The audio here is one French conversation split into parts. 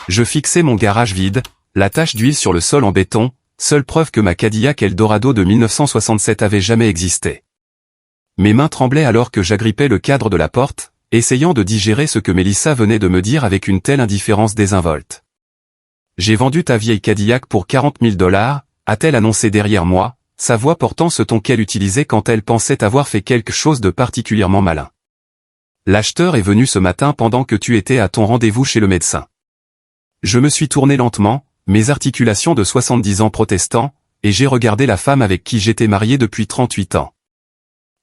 Je fixais mon garage vide, la tache d'huile sur le sol en béton, seule preuve que ma Cadillac Eldorado de 1967 avait jamais existé. Mes mains tremblaient alors que j'agrippais le cadre de la porte, essayant de digérer ce que Mélissa venait de me dire avec une telle indifférence désinvolte. J'ai vendu ta vieille Cadillac pour 40 000 $, a-t-elle annoncé derrière moi, sa voix portant ce ton qu'elle utilisait quand elle pensait avoir fait quelque chose de particulièrement malin. L'acheteur est venu ce matin pendant que tu étais à ton rendez-vous chez le médecin. Je me suis tourné lentement, mes articulations de 70 ans protestant, et j'ai regardé la femme avec qui j'étais marié depuis 38 ans.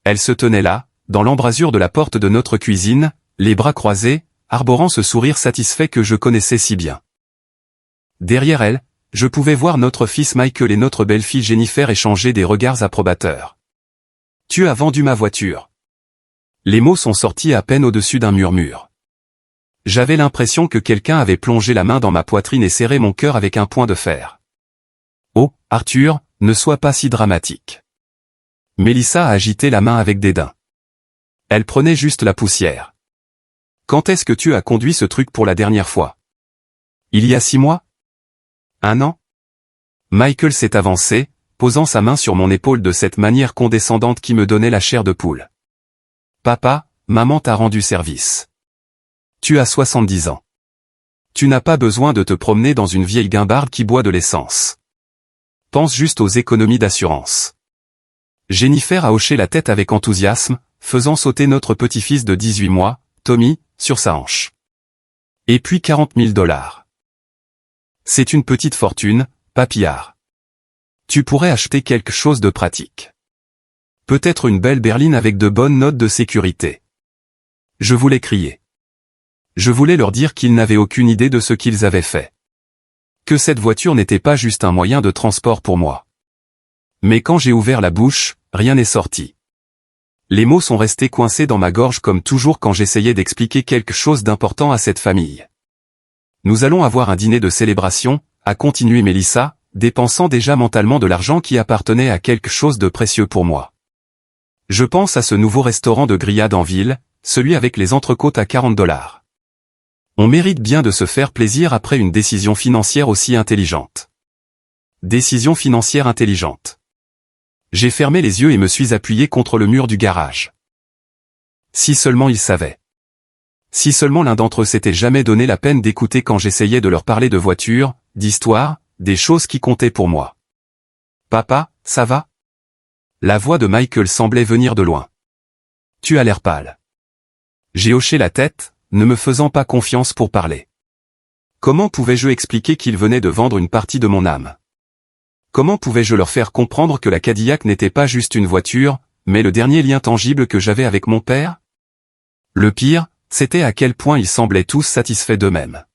Elle se tenait là, dans l'embrasure de la porte de notre cuisine, les bras croisés, arborant ce sourire satisfait que je connaissais si bien. Derrière elle, je pouvais voir notre fils Michael et notre belle-fille Jennifer échanger des regards approbateurs. « Tu as vendu ma voiture. » Les mots sont sortis à peine au-dessus d'un murmure. J'avais l'impression que quelqu'un avait plongé la main dans ma poitrine et serré mon cœur avec un poing de fer. « Oh, Arthur, ne sois pas si dramatique. » Mélissa a agité la main avec dédain. Elle prenait juste la poussière. « Quand est-ce que tu as conduit ce truc pour la dernière fois? Il y a 6 mois? 1 an? » Michael s'est avancé, posant sa main sur mon épaule de cette manière condescendante qui me donnait la chair de poule. « Papa, maman t'a rendu service. Tu as 70 ans. Tu n'as pas besoin de te promener dans une vieille guimbarde qui boit de l'essence. Pense juste aux économies d'assurance. » Jennifer a hoché la tête avec enthousiasme, faisant sauter notre petit-fils de 18 mois, Tommy, sur sa hanche. Et puis 40 000 $. C'est une petite fortune, papillard. Tu pourrais acheter quelque chose de pratique. Peut-être une belle berline avec de bonnes notes de sécurité. Je voulais crier. Je voulais leur dire qu'ils n'avaient aucune idée de ce qu'ils avaient fait. Que cette voiture n'était pas juste un moyen de transport pour moi. Mais quand j'ai ouvert la bouche, rien n'est sorti. Les mots sont restés coincés dans ma gorge comme toujours quand j'essayais d'expliquer quelque chose d'important à cette famille. Nous allons avoir un dîner de célébration, a continué Mélissa, dépensant déjà mentalement de l'argent qui appartenait à quelque chose de précieux pour moi. Je pense à ce nouveau restaurant de grillade en ville, celui avec les entrecôtes à 40 $. On mérite bien de se faire plaisir après une décision financière aussi intelligente. Décision financière intelligente. J'ai fermé les yeux et me suis appuyé contre le mur du garage. Si seulement ils savaient. Si seulement l'un d'entre eux s'était jamais donné la peine d'écouter quand j'essayais de leur parler de voitures, d'histoire, des choses qui comptaient pour moi. « Papa, ça va ?» La voix de Michael semblait venir de loin. « Tu as l'air pâle. » J'ai hoché la tête, ne me faisant pas confiance pour parler. Comment pouvais-je expliquer qu'il venait de vendre une partie de mon âme? Comment pouvais-je leur faire comprendre que la Cadillac n'était pas juste une voiture, mais le dernier lien tangible que j'avais avec mon père? Le pire, c'était à quel point ils semblaient tous satisfaits d'eux-mêmes.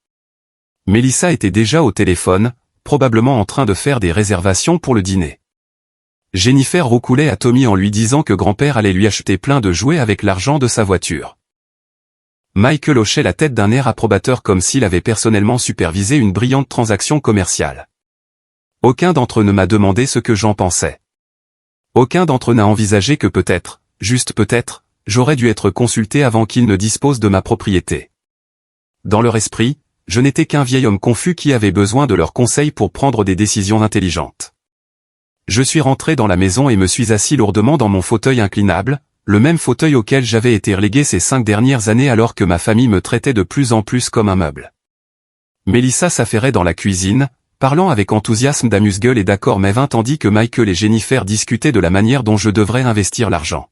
Mélissa était déjà au téléphone, probablement en train de faire des réservations pour le dîner. Jennifer roucoulait à Tommy en lui disant que grand-père allait lui acheter plein de jouets avec l'argent de sa voiture. Michael hochait la tête d'un air approbateur comme s'il avait personnellement supervisé une brillante transaction commerciale. Aucun d'entre eux ne m'a demandé ce que j'en pensais. Aucun d'entre eux n'a envisagé que peut-être, juste peut-être, j'aurais dû être consulté avant qu'ils ne disposent de ma propriété. Dans leur esprit, je n'étais qu'un vieil homme confus qui avait besoin de leurs conseils pour prendre des décisions intelligentes. Je suis rentré dans la maison et me suis assis lourdement dans mon fauteuil inclinable, le même fauteuil auquel j'avais été relégué ces 5 dernières années alors que ma famille me traitait de plus en plus comme un meuble. Mélissa s'affairait dans la cuisine, parlant avec enthousiasme d'amuse-gueule et d'accord mais vint tandis que Michael et Jennifer discutaient de la manière dont je devrais investir l'argent.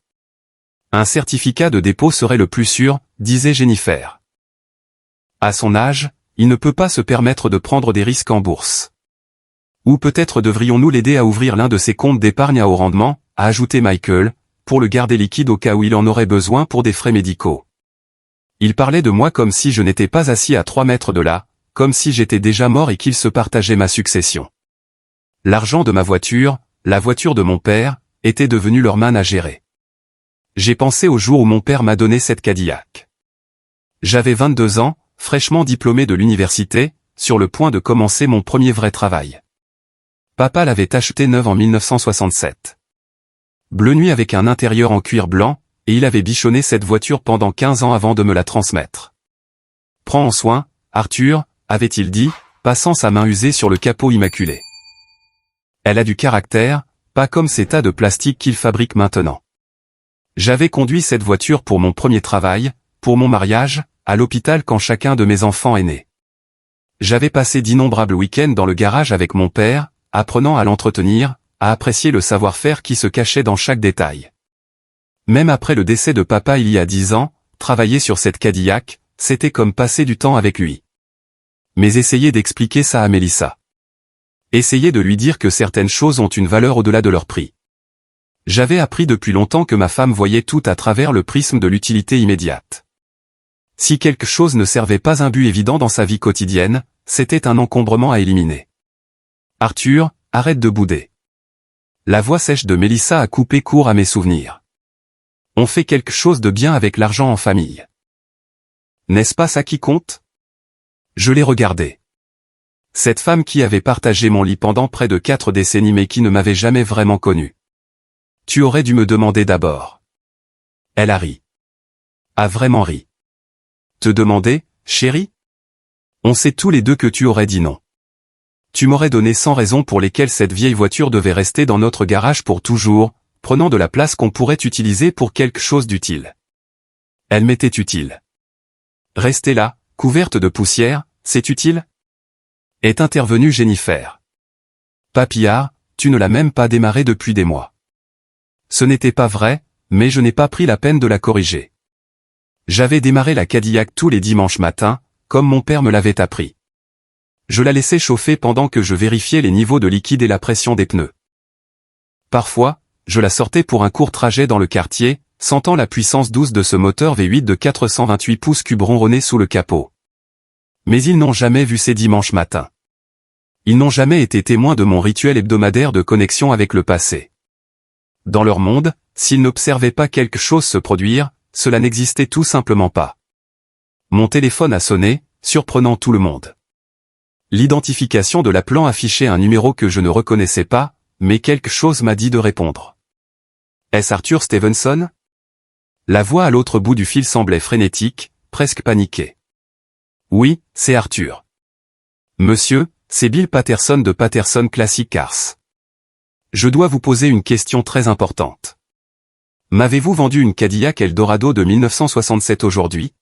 Un certificat de dépôt serait le plus sûr, disait Jennifer. À son âge, il ne peut pas se permettre de prendre des risques en bourse. Ou peut-être devrions-nous l'aider à ouvrir l'un de ses comptes d'épargne à haut rendement, a ajouté Michael, pour le garder liquide au cas où il en aurait besoin pour des frais médicaux. Il parlait de moi comme si je n'étais pas assis à 3 mètres de là, comme si j'étais déjà mort et qu'il se partageait ma succession. L'argent de ma voiture, la voiture de mon père, était devenu leur manne à gérer. J'ai pensé au jour où mon père m'a donné cette Cadillac. J'avais 22 ans, fraîchement diplômé de l'université, sur le point de commencer mon premier vrai travail. Papa l'avait achetée neuve en 1967. Bleu nuit avec un intérieur en cuir blanc, et il avait bichonné cette voiture pendant 15 ans avant de me la transmettre. Prends en soin, Arthur, avait-il dit, passant sa main usée sur le capot immaculé. Elle a du caractère, pas comme ces tas de plastique qu'il fabrique maintenant. J'avais conduit cette voiture pour mon premier travail, pour mon mariage, à l'hôpital quand chacun de mes enfants est né. J'avais passé d'innombrables week-ends dans le garage avec mon père, apprenant à l'entretenir, à apprécier le savoir-faire qui se cachait dans chaque détail. Même après le décès de papa il y a 10 ans, travailler sur cette Cadillac, c'était comme passer du temps avec lui. Mais essayer d'expliquer ça à Mélissa. Essayer de lui dire que certaines choses ont une valeur au-delà de leur prix. J'avais appris depuis longtemps que ma femme voyait tout à travers le prisme de l'utilité immédiate. Si quelque chose ne servait pas un but évident dans sa vie quotidienne, c'était un encombrement à éliminer. Arthur, arrête de bouder. La voix sèche de Mélissa a coupé court à mes souvenirs. On fait quelque chose de bien avec l'argent en famille. N'est-ce pas ça qui compte? Je l'ai regardée. Cette femme qui avait partagé mon lit pendant près de 4 décennies mais qui ne m'avait jamais vraiment connu. Tu aurais dû me demander d'abord. Elle a ri. A vraiment ri. Te demander, chérie? On sait tous les deux que tu aurais dit non. Tu m'aurais donné 100 raisons pour lesquelles cette vieille voiture devait rester dans notre garage pour toujours, prenant de la place qu'on pourrait utiliser pour quelque chose d'utile. Elle m'était utile. Rester là, couverte de poussière, c'est utile? Est intervenue Jennifer. Papillard, tu ne l'as même pas démarré depuis des mois. Ce n'était pas vrai, mais je n'ai pas pris la peine de la corriger. J'avais démarré la Cadillac tous les dimanches matins, comme mon père me l'avait appris. Je la laissais chauffer pendant que je vérifiais les niveaux de liquide et la pression des pneus. Parfois, je la sortais pour un court trajet dans le quartier, sentant la puissance douce de ce moteur V8 de 428 pouces cubes ronronner sous le capot. Mais ils n'ont jamais vu ces dimanches matins. Ils n'ont jamais été témoins de mon rituel hebdomadaire de connexion avec le passé. Dans leur monde, s'ils n'observaient pas quelque chose se produire, cela n'existait tout simplement pas. Mon téléphone a sonné, surprenant tout le monde. L'identification de l'appelant affichait un numéro que je ne reconnaissais pas, mais quelque chose m'a dit de répondre. Est-ce Arthur Stevenson? La voix à l'autre bout du fil semblait frénétique, presque paniquée. Oui, c'est Arthur. Monsieur, c'est Bill Patterson de Patterson Classic Cars. Je dois vous poser une question très importante. M'avez-vous vendu une Cadillac Eldorado de 1967 aujourd'hui?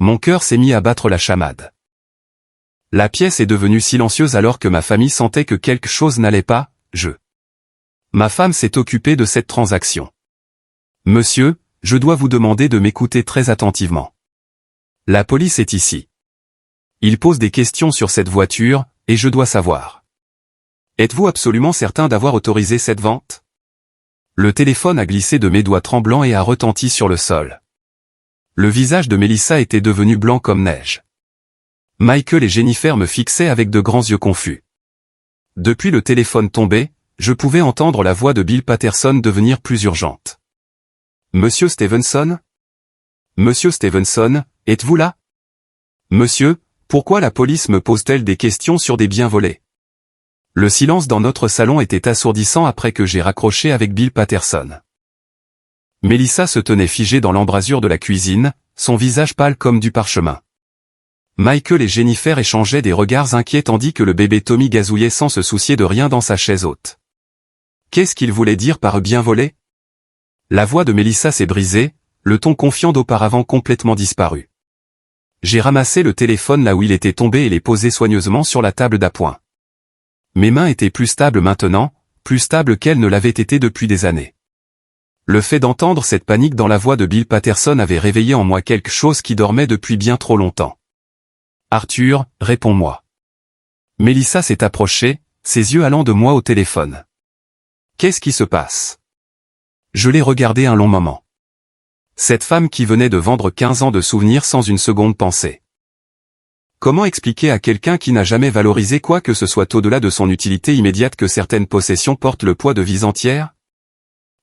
Mon cœur s'est mis à battre la chamade. La pièce est devenue silencieuse alors que ma famille sentait que quelque chose n'allait pas, Ma femme s'est occupée de cette transaction. Monsieur, je dois vous demander de m'écouter très attentivement. La police est ici. Ils posent des questions sur cette voiture, et je dois savoir. Êtes-vous absolument certain d'avoir autorisé cette vente? Le téléphone a glissé de mes doigts tremblants et a retenti sur le sol. Le visage de Mélissa était devenu blanc comme neige. Michael et Jennifer me fixaient avec de grands yeux confus. Depuis le téléphone tombé, je pouvais entendre la voix de Bill Patterson devenir plus urgente. Monsieur Stevenson? Monsieur Stevenson, êtes-vous là? Monsieur, pourquoi la police me pose-t-elle des questions sur des biens volés? Le silence dans notre salon était assourdissant après que j'ai raccroché avec Bill Patterson. Mélissa se tenait figée dans l'embrasure de la cuisine, son visage pâle comme du parchemin. Michael et Jennifer échangeaient des regards inquiets tandis que le bébé Tommy gazouillait sans se soucier de rien dans sa chaise haute. Qu'est-ce qu'il voulait dire par bien volé? La voix de Mélissa s'est brisée, le ton confiant d'auparavant complètement disparu. J'ai ramassé le téléphone là où il était tombé et l'ai posé soigneusement sur la table d'appoint. Mes mains étaient plus stables maintenant, plus stables qu'elles ne l'avaient été depuis des années. Le fait d'entendre cette panique dans la voix de Bill Patterson avait réveillé en moi quelque chose qui dormait depuis bien trop longtemps. Arthur, réponds-moi. Mélissa s'est approchée, ses yeux allant de moi au téléphone. Qu'est-ce qui se passe? Je l'ai regardée un long moment. Cette femme qui venait de vendre 15 ans de souvenirs sans une seconde pensée. Comment expliquer à quelqu'un qui n'a jamais valorisé quoi que ce soit au-delà de son utilité immédiate que certaines possessions portent le poids de vies entières?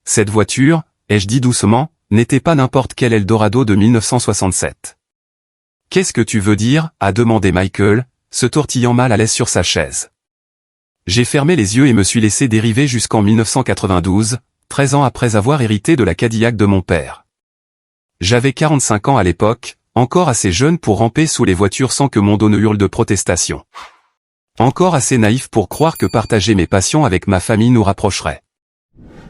Cette voiture, ai-je dit doucement, n'était pas n'importe quel Eldorado de 1967. Qu'est-ce que tu veux dire? A demandé Michael, se tortillant mal à l'aise sur sa chaise. J'ai fermé les yeux et me suis laissé dériver jusqu'en 1992, 13 ans après avoir hérité de la Cadillac de mon père. J'avais 45 ans à l'époque, encore assez jeune pour ramper sous les voitures sans que mon dos ne hurle de protestation. Encore assez naïf pour croire que partager mes passions avec ma famille nous rapprocherait.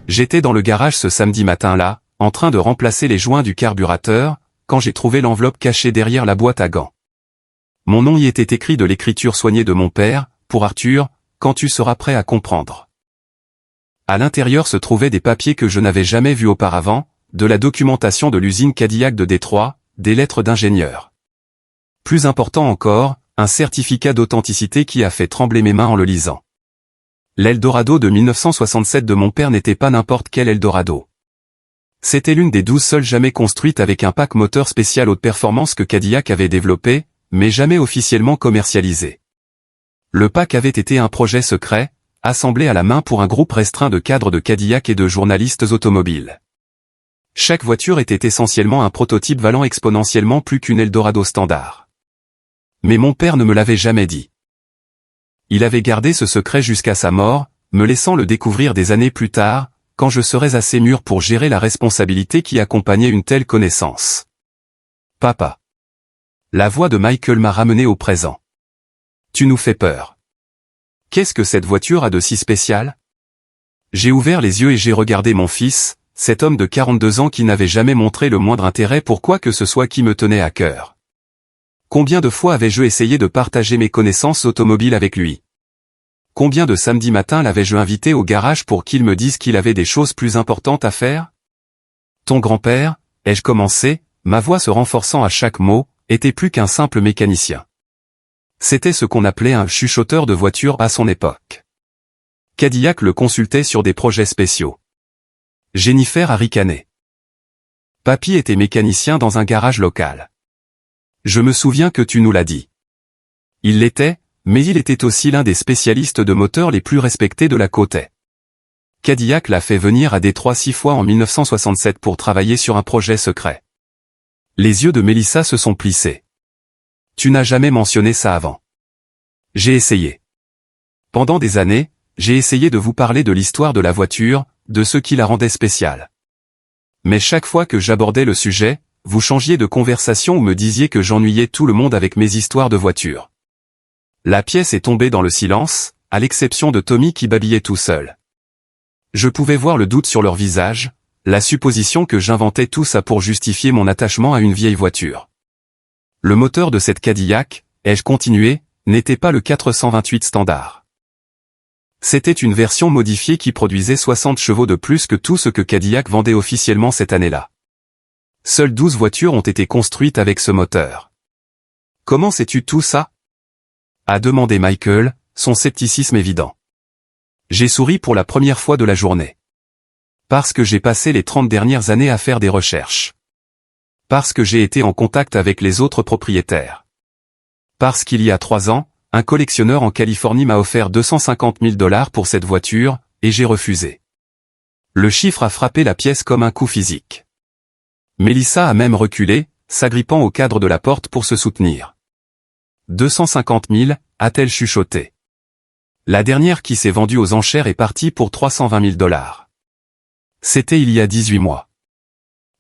J'étais dans le garage ce samedi matin-là, en train de remplacer les joints du carburateur, quand j'ai trouvé l'enveloppe cachée derrière la boîte à gants. Mon nom y était écrit de l'écriture soignée de mon père, pour Arthur, quand tu seras prêt à comprendre. À l'intérieur se trouvaient des papiers que je n'avais jamais vus auparavant, de la documentation de l'usine Cadillac de Détroit, des lettres d'ingénieur. Plus important encore, un certificat d'authenticité qui a fait trembler mes mains en le lisant. L'Eldorado de 1967 de mon père n'était pas n'importe quel Eldorado. C'était l'une des 12 seules jamais construites avec un pack moteur spécial haute performance que Cadillac avait développé, mais jamais officiellement commercialisé. Le pack avait été un projet secret, assemblé à la main pour un groupe restreint de cadres de Cadillac et de journalistes automobiles. Chaque voiture était essentiellement un prototype valant exponentiellement plus qu'une Eldorado standard. Mais mon père ne me l'avait jamais dit. Il avait gardé ce secret jusqu'à sa mort, me laissant le découvrir des années plus tard, quand je serais assez mûr pour gérer la responsabilité qui accompagnait une telle connaissance. Papa. La voix de Michael m'a ramené au présent. Tu nous fais peur. Qu'est-ce que cette voiture a de si spécial? J'ai ouvert les yeux et j'ai regardé mon fils, cet homme de 42 ans qui n'avait jamais montré le moindre intérêt pour quoi que ce soit qui me tenait à cœur. Combien de fois avais-je essayé de partager mes connaissances automobiles avec lui? Combien de samedis matins l'avais-je invité au garage pour qu'il me dise qu'il avait des choses plus importantes à faire? Ton grand-père, ai-je commencé, ma voix se renforçant à chaque mot, était plus qu'un simple mécanicien. C'était ce qu'on appelait un chuchoteur de voiture à son époque. Cadillac le consultait sur des projets spéciaux. Jennifer a ricané. Papy était mécanicien dans un garage local. Je me souviens que tu nous l'as dit. Il l'était, mais il était aussi l'un des spécialistes de moteurs les plus respectés de la côte est. Cadillac l'a fait venir à Détroit 6 fois en 1967 pour travailler sur un projet secret. Les yeux de Mélissa se sont plissés. Tu n'as jamais mentionné ça avant. J'ai essayé. Pendant des années, j'ai essayé de vous parler de l'histoire de la voiture, de ce qui la rendait spéciale. Mais chaque fois que j'abordais le sujet, vous changiez de conversation ou me disiez que j'ennuyais tout le monde avec mes histoires de voiture. La pièce est tombée dans le silence, à l'exception de Tommy qui babillait tout seul. Je pouvais voir le doute sur leur visage, la supposition que j'inventais tout ça pour justifier mon attachement à une vieille voiture. Le moteur de cette Cadillac, ai-je continué, n'était pas le 428 standard. C'était une version modifiée qui produisait 60 chevaux de plus que tout ce que Cadillac vendait officiellement cette année-là. Seules 12 voitures ont été construites avec ce moteur. Comment sais-tu tout ça? A demandé Michael, son scepticisme évident. J'ai souri pour la première fois de la journée. Parce que j'ai passé les 30 dernières années à faire des recherches. Parce que j'ai été en contact avec les autres propriétaires. Parce qu'il y a 3 ans, un collectionneur en Californie m'a offert 250 000 $ pour cette voiture, et j'ai refusé. Le chiffre a frappé la pièce comme un coup physique. Mélissa a même reculé, s'agrippant au cadre de la porte pour se soutenir. 250 000, a-t-elle chuchoté. La dernière qui s'est vendue aux enchères est partie pour 320 000 $. C'était il y a 18 mois.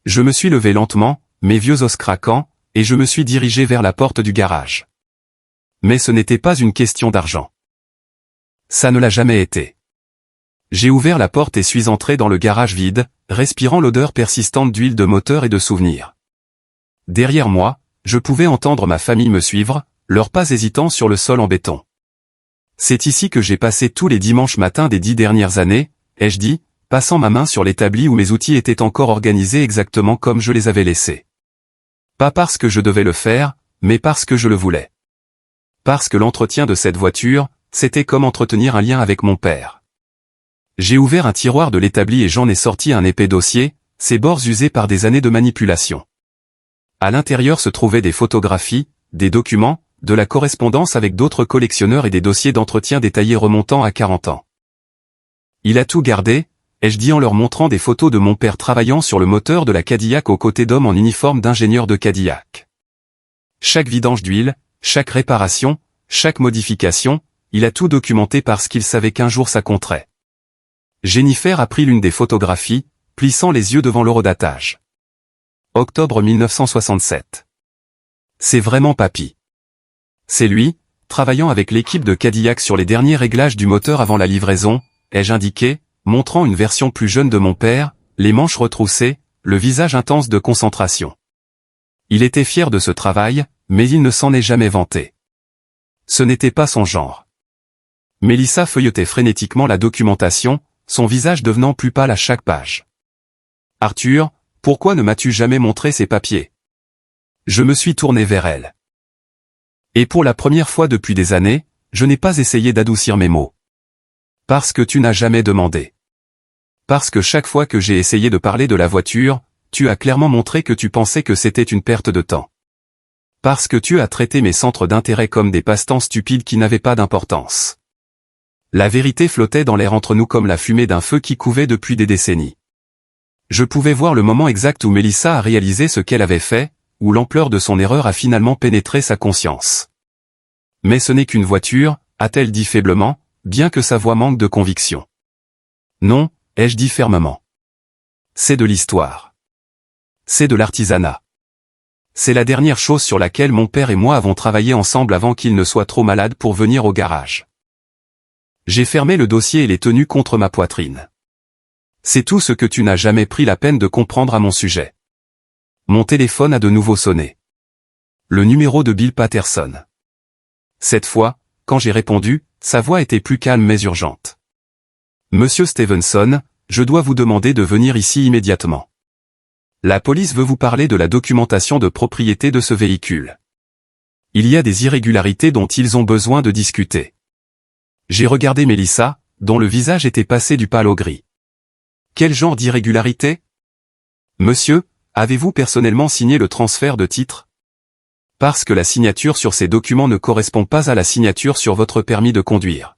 Je me suis levé lentement, mes vieux os craquant, et je me suis dirigé vers la porte du garage. Mais ce n'était pas une question d'argent. Ça ne l'a jamais été. J'ai ouvert la porte et suis entré dans le garage vide, respirant l'odeur persistante d'huile de moteur et de souvenirs. Derrière moi, je pouvais entendre ma famille me suivre, leurs pas hésitants sur le sol en béton. C'est ici que j'ai passé tous les dimanches matins des 10 dernières années, ai-je dit, passant ma main sur l'établi où mes outils étaient encore organisés exactement comme je les avais laissés. Pas parce que je devais le faire, mais parce que je le voulais. Parce que l'entretien de cette voiture, c'était comme entretenir un lien avec mon père. J'ai ouvert un tiroir de l'établi et j'en ai sorti un épais dossier, ses bords usés par des années de manipulation. À l'intérieur se trouvaient des photographies, des documents, de la correspondance avec d'autres collectionneurs et des dossiers d'entretien détaillés remontant à 40 ans. Il a tout gardé, ai-je dit en leur montrant des photos de mon père travaillant sur le moteur de la Cadillac aux côtés d'hommes en uniforme d'ingénieur de Cadillac. Chaque vidange d'huile, chaque réparation, chaque modification, il a tout documenté parce qu'il savait qu'un jour ça compterait. Jennifer a pris l'une des photographies, plissant les yeux devant l'horodatage. Octobre 1967. C'est vraiment papy. C'est lui, travaillant avec l'équipe de Cadillac sur les derniers réglages du moteur avant la livraison, ai-je indiqué, montrant une version plus jeune de mon père, les manches retroussées, le visage intense de concentration. Il était fier de ce travail, mais il ne s'en est jamais vanté. Ce n'était pas son genre. Mélissa feuilletait frénétiquement la documentation, son visage devenant plus pâle à chaque page. « Arthur, pourquoi ne m'as-tu jamais montré ces papiers ?» Je me suis tourné vers elle. Et pour la première fois depuis des années, je n'ai pas essayé d'adoucir mes mots. Parce que tu n'as jamais demandé. Parce que chaque fois que j'ai essayé de parler de la voiture, tu as clairement montré que tu pensais que c'était une perte de temps. Parce que tu as traité mes centres d'intérêt comme des passe-temps stupides qui n'avaient pas d'importance. La vérité flottait dans l'air entre nous comme la fumée d'un feu qui couvait depuis des décennies. Je pouvais voir le moment exact où Mélissa a réalisé ce qu'elle avait fait, où l'ampleur de son erreur a finalement pénétré sa conscience. Mais ce n'est qu'une voiture, a-t-elle dit faiblement, bien que sa voix manque de conviction. Non, ai-je dit fermement. C'est de l'histoire. C'est de l'artisanat. C'est la dernière chose sur laquelle mon père et moi avons travaillé ensemble avant qu'il ne soit trop malade pour venir au garage. J'ai fermé le dossier et l'ai tenu contre ma poitrine. C'est tout ce que tu n'as jamais pris la peine de comprendre à mon sujet. Mon téléphone a de nouveau sonné. Le numéro de Bill Patterson. Cette fois, quand j'ai répondu, sa voix était plus calme mais urgente. « Monsieur Stevenson, je dois vous demander de venir ici immédiatement. La police veut vous parler de la documentation de propriété de ce véhicule. Il y a des irrégularités dont ils ont besoin de discuter. » J'ai regardé Mélissa, dont le visage était passé du pâle au gris. « Quel genre d'irrégularité ? Monsieur, avez-vous personnellement signé le transfert de titre ? Parce que la signature sur ces documents ne correspond pas à la signature sur votre permis de conduire. »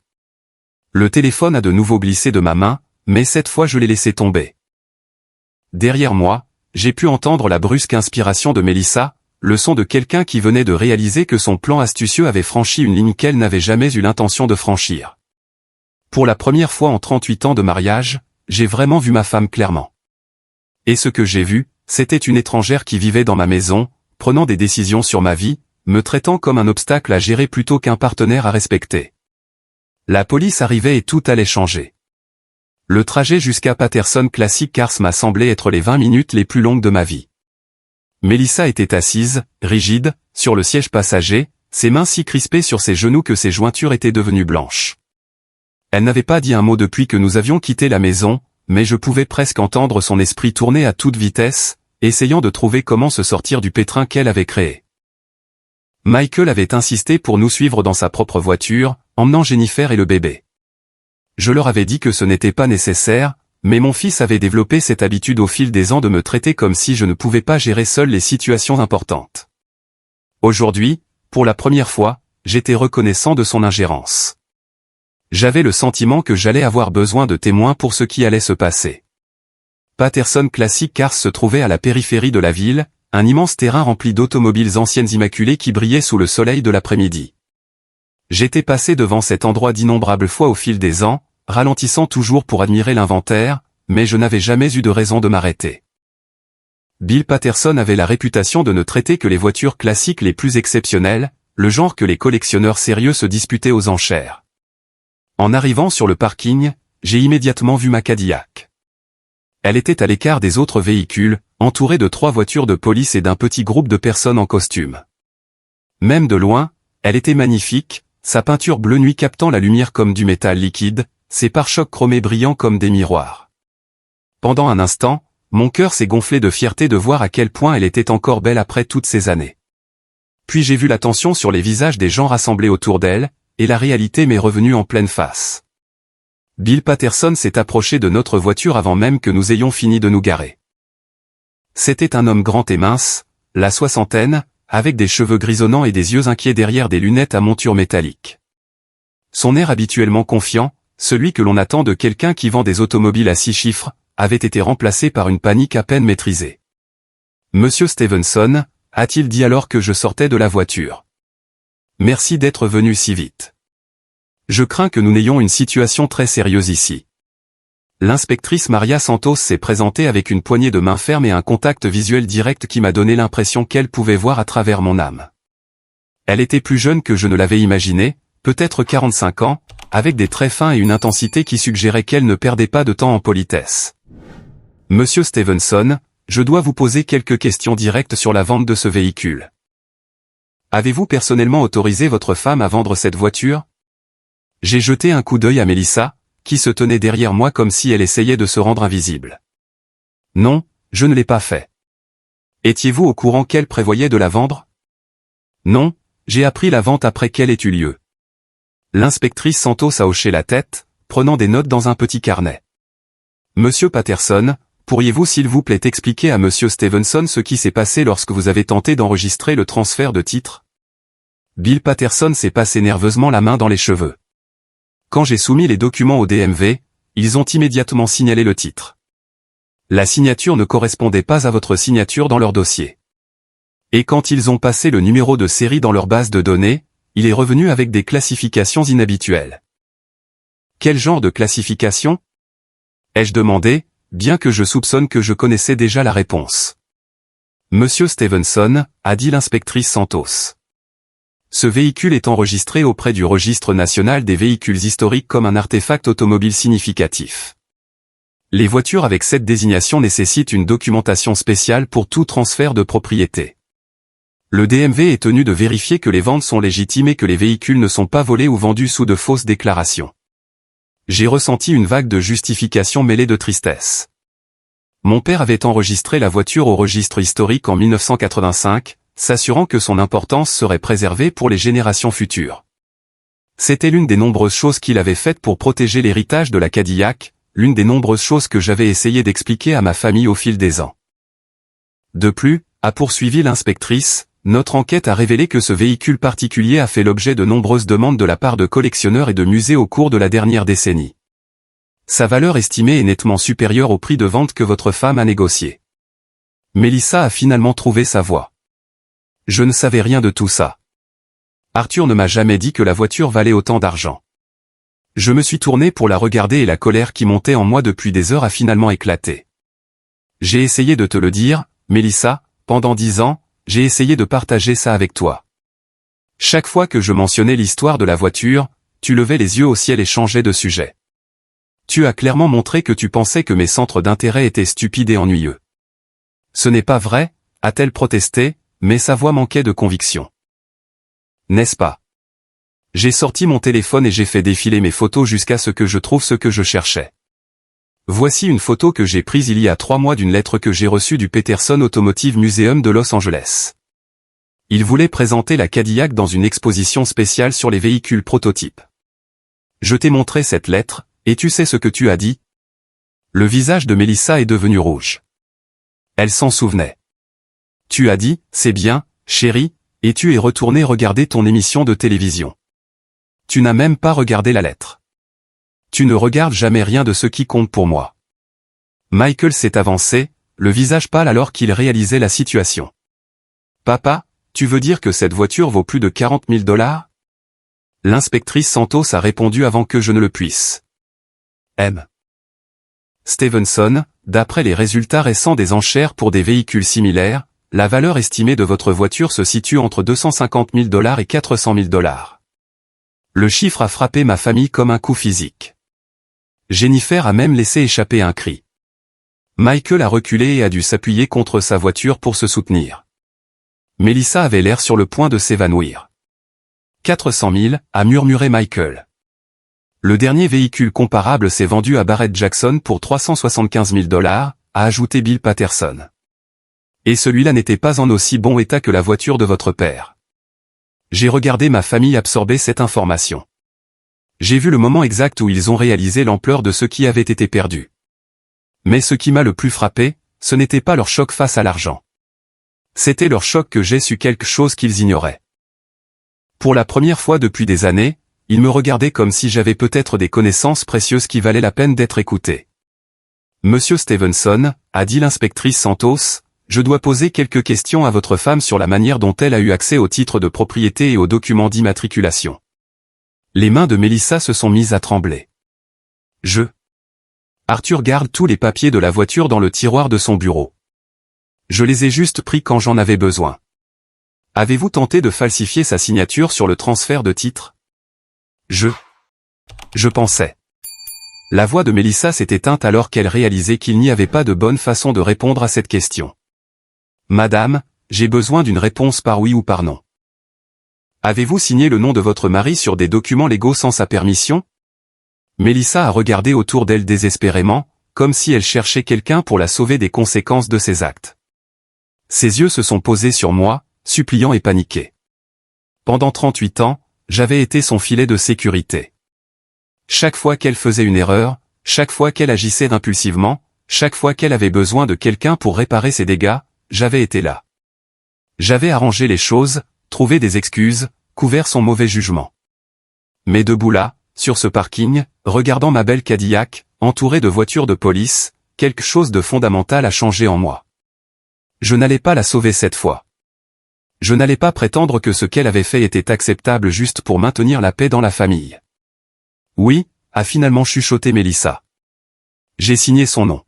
Le téléphone a de nouveau glissé de ma main, mais cette fois je l'ai laissé tomber. Derrière moi, j'ai pu entendre la brusque inspiration de Mélissa, le son de quelqu'un qui venait de réaliser que son plan astucieux avait franchi une ligne qu'elle n'avait jamais eu l'intention de franchir. Pour la première fois en 38 ans de mariage, j'ai vraiment vu ma femme clairement. Et ce que j'ai vu, c'était une étrangère qui vivait dans ma maison, prenant des décisions sur ma vie, me traitant comme un obstacle à gérer plutôt qu'un partenaire à respecter. La police arrivait et tout allait changer. Le trajet jusqu'à Patterson Classic Cars m'a semblé être les 20 minutes les plus longues de ma vie. Mélissa était assise, rigide, sur le siège passager, ses mains si crispées sur ses genoux que ses jointures étaient devenues blanches. Elle n'avait pas dit un mot depuis que nous avions quitté la maison, mais je pouvais presque entendre son esprit tourner à toute vitesse, essayant de trouver comment se sortir du pétrin qu'elle avait créé. Michael avait insisté pour nous suivre dans sa propre voiture, emmenant Jennifer et le bébé. Je leur avais dit que ce n'était pas nécessaire, mais mon fils avait développé cette habitude au fil des ans de me traiter comme si je ne pouvais pas gérer seul les situations importantes. Aujourd'hui, pour la première fois, j'étais reconnaissant de son ingérence. J'avais le sentiment que j'allais avoir besoin de témoins pour ce qui allait se passer. Patterson Classic Cars se trouvait à la périphérie de la ville, un immense terrain rempli d'automobiles anciennes immaculées qui brillaient sous le soleil de l'après-midi. J'étais passé devant cet endroit d'innombrables fois au fil des ans, ralentissant toujours pour admirer l'inventaire, mais je n'avais jamais eu de raison de m'arrêter. Bill Patterson avait la réputation de ne traiter que les voitures classiques les plus exceptionnelles, le genre que les collectionneurs sérieux se disputaient aux enchères. En arrivant sur le parking, j'ai immédiatement vu ma Cadillac. Elle était à l'écart des autres véhicules, entourée de 3 voitures de police et d'un petit groupe de personnes en costume. Même de loin, elle était magnifique, sa peinture bleu nuit captant la lumière comme du métal liquide, ses pare-chocs chromés brillants comme des miroirs. Pendant un instant, mon cœur s'est gonflé de fierté de voir à quel point elle était encore belle après toutes ces années. Puis j'ai vu la tension sur les visages des gens rassemblés autour d'elle, et la réalité m'est revenue en pleine face. Bill Patterson s'est approché de notre voiture avant même que nous ayons fini de nous garer. C'était un homme grand et mince, la soixantaine, avec des cheveux grisonnants et des yeux inquiets derrière des lunettes à monture métallique. Son air habituellement confiant, celui que l'on attend de quelqu'un qui vend des automobiles à 6 chiffres, avait été remplacé par une panique à peine maîtrisée. « Monsieur Stevenson » a-t-il dit alors que je sortais de la voiture. « Merci d'être venu si vite. Je crains que nous n'ayons une situation très sérieuse ici. » L'inspectrice Maria Santos s'est présentée avec une poignée de main ferme et un contact visuel direct qui m'a donné l'impression qu'elle pouvait voir à travers mon âme. Elle était plus jeune que je ne l'avais imaginé, peut-être 45 ans, avec des traits fins et une intensité qui suggérait qu'elle ne perdait pas de temps en politesse. Monsieur Stevenson, je dois vous poser quelques questions directes sur la vente de ce véhicule. Avez-vous personnellement autorisé votre femme à vendre cette voiture? J'ai jeté un coup d'œil à Melissa, qui se tenait derrière moi comme si elle essayait de se rendre invisible. Non, je ne l'ai pas fait. Étiez-vous au courant qu'elle prévoyait de la vendre? Non, j'ai appris la vente après qu'elle ait eu lieu. L'inspectrice Santos a hoché la tête, prenant des notes dans un petit carnet. Monsieur Patterson, pourriez-vous s'il vous plaît expliquer à Monsieur Stevenson ce qui s'est passé lorsque vous avez tenté d'enregistrer le transfert de titre? Bill Patterson s'est passé nerveusement la main dans les cheveux. Quand j'ai soumis les documents au DMV, ils ont immédiatement signalé le titre. La signature ne correspondait pas à votre signature dans leur dossier. Et quand ils ont passé le numéro de série dans leur base de données, il est revenu avec des classifications inhabituelles. Quel genre de classification? Ai-je demandé, bien que je soupçonne que je connaissais déjà la réponse. Monsieur Stevenson, a dit l'inspectrice Santos. Ce véhicule est enregistré auprès du Registre national des véhicules historiques comme un artefact automobile significatif. Les voitures avec cette désignation nécessitent une documentation spéciale pour tout transfert de propriété. Le DMV est tenu de vérifier que les ventes sont légitimes et que les véhicules ne sont pas volés ou vendus sous de fausses déclarations. J'ai ressenti une vague de justification mêlée de tristesse. Mon père avait enregistré la voiture au registre historique en 1985, s'assurant que son importance serait préservée pour les générations futures. C'était l'une des nombreuses choses qu'il avait faites pour protéger l'héritage de la Cadillac, l'une des nombreuses choses que j'avais essayé d'expliquer à ma famille au fil des ans. De plus, a poursuivi l'inspectrice, notre enquête a révélé que ce véhicule particulier a fait l'objet de nombreuses demandes de la part de collectionneurs et de musées au cours de la dernière décennie. Sa valeur estimée est nettement supérieure au prix de vente que votre femme a négocié. Melissa a finalement trouvé sa voie. Je ne savais rien de tout ça. Arthur ne m'a jamais dit que la voiture valait autant d'argent. Je me suis tourné pour la regarder et la colère qui montait en moi depuis des heures a finalement éclaté. J'ai essayé de te le dire, Melissa, pendant 10 ans, j'ai essayé de partager ça avec toi. Chaque fois que je mentionnais l'histoire de la voiture, tu levais les yeux au ciel et changeais de sujet. Tu as clairement montré que tu pensais que mes centres d'intérêt étaient stupides et ennuyeux. Ce n'est pas vrai, a-t-elle protesté, mais sa voix manquait de conviction. N'est-ce pas? J'ai sorti mon téléphone et j'ai fait défiler mes photos jusqu'à ce que je trouve ce que je cherchais. Voici une photo que j'ai prise il y a 3 mois d'une lettre que j'ai reçue du Peterson Automotive Museum de Los Angeles. Il voulait présenter la Cadillac dans une exposition spéciale sur les véhicules prototypes. Je t'ai montré cette lettre, et tu sais ce que tu as dit? Le visage de Melissa est devenu rouge. Elle s'en souvenait. Tu as dit, c'est bien, chérie, et tu es retourné regarder ton émission de télévision. Tu n'as même pas regardé la lettre. Tu ne regardes jamais rien de ce qui compte pour moi. Michael s'est avancé, le visage pâle alors qu'il réalisait la situation. Papa, tu veux dire que cette voiture vaut plus de 40 000 $? L'inspectrice Santos a répondu avant que je ne le puisse. M. Stevenson, d'après les résultats récents des enchères pour des véhicules similaires, la valeur estimée de votre voiture se situe entre 250 000 $ et 400 000 $. Le chiffre a frappé ma famille comme un coup physique. Jennifer a même laissé échapper un cri. Michael a reculé et a dû s'appuyer contre sa voiture pour se soutenir. Melissa avait l'air sur le point de s'évanouir. 400 000, a murmuré Michael. Le dernier véhicule comparable s'est vendu à Barrett Jackson pour 375 000 $, a ajouté Bill Patterson. Et celui-là n'était pas en aussi bon état que la voiture de votre père. J'ai regardé ma famille absorber cette information. J'ai vu le moment exact où ils ont réalisé l'ampleur de ce qui avait été perdu. Mais ce qui m'a le plus frappé, ce n'était pas leur choc face à l'argent. C'était leur choc que j'ai su quelque chose qu'ils ignoraient. Pour la première fois depuis des années, ils me regardaient comme si j'avais peut-être des connaissances précieuses qui valaient la peine d'être écoutées. Monsieur Stevenson, a dit l'inspectrice Santos, je dois poser quelques questions à votre femme sur la manière dont elle a eu accès aux titres de propriété et aux documents d'immatriculation. Les mains de Melissa se sont mises à trembler. Arthur garde tous les papiers de la voiture dans le tiroir de son bureau. Je les ai juste pris quand j'en avais besoin. Avez-vous tenté de falsifier sa signature sur le transfert de titre? Je pensais. La voix de Mélissa s'est éteinte alors qu'elle réalisait qu'il n'y avait pas de bonne façon de répondre à cette question. Madame, j'ai besoin d'une réponse par oui ou par non. Avez-vous signé le nom de votre mari sur des documents légaux sans sa permission? Mélissa a regardé autour d'elle désespérément, comme si elle cherchait quelqu'un pour la sauver des conséquences de ses actes. Ses yeux se sont posés sur moi, suppliants et paniqués. Pendant 38 ans, j'avais été son filet de sécurité. Chaque fois qu'elle faisait une erreur, chaque fois qu'elle agissait impulsivement, chaque fois qu'elle avait besoin de quelqu'un pour réparer ses dégâts, j'avais été là. J'avais arrangé les choses, trouvé des excuses, couvert son mauvais jugement. Mais debout là, sur ce parking, regardant ma belle Cadillac, entourée de voitures de police, quelque chose de fondamental a changé en moi. Je n'allais pas la sauver cette fois. Je n'allais pas prétendre que ce qu'elle avait fait était acceptable juste pour maintenir la paix dans la famille. Oui, a finalement chuchoté Mélissa. J'ai signé son nom.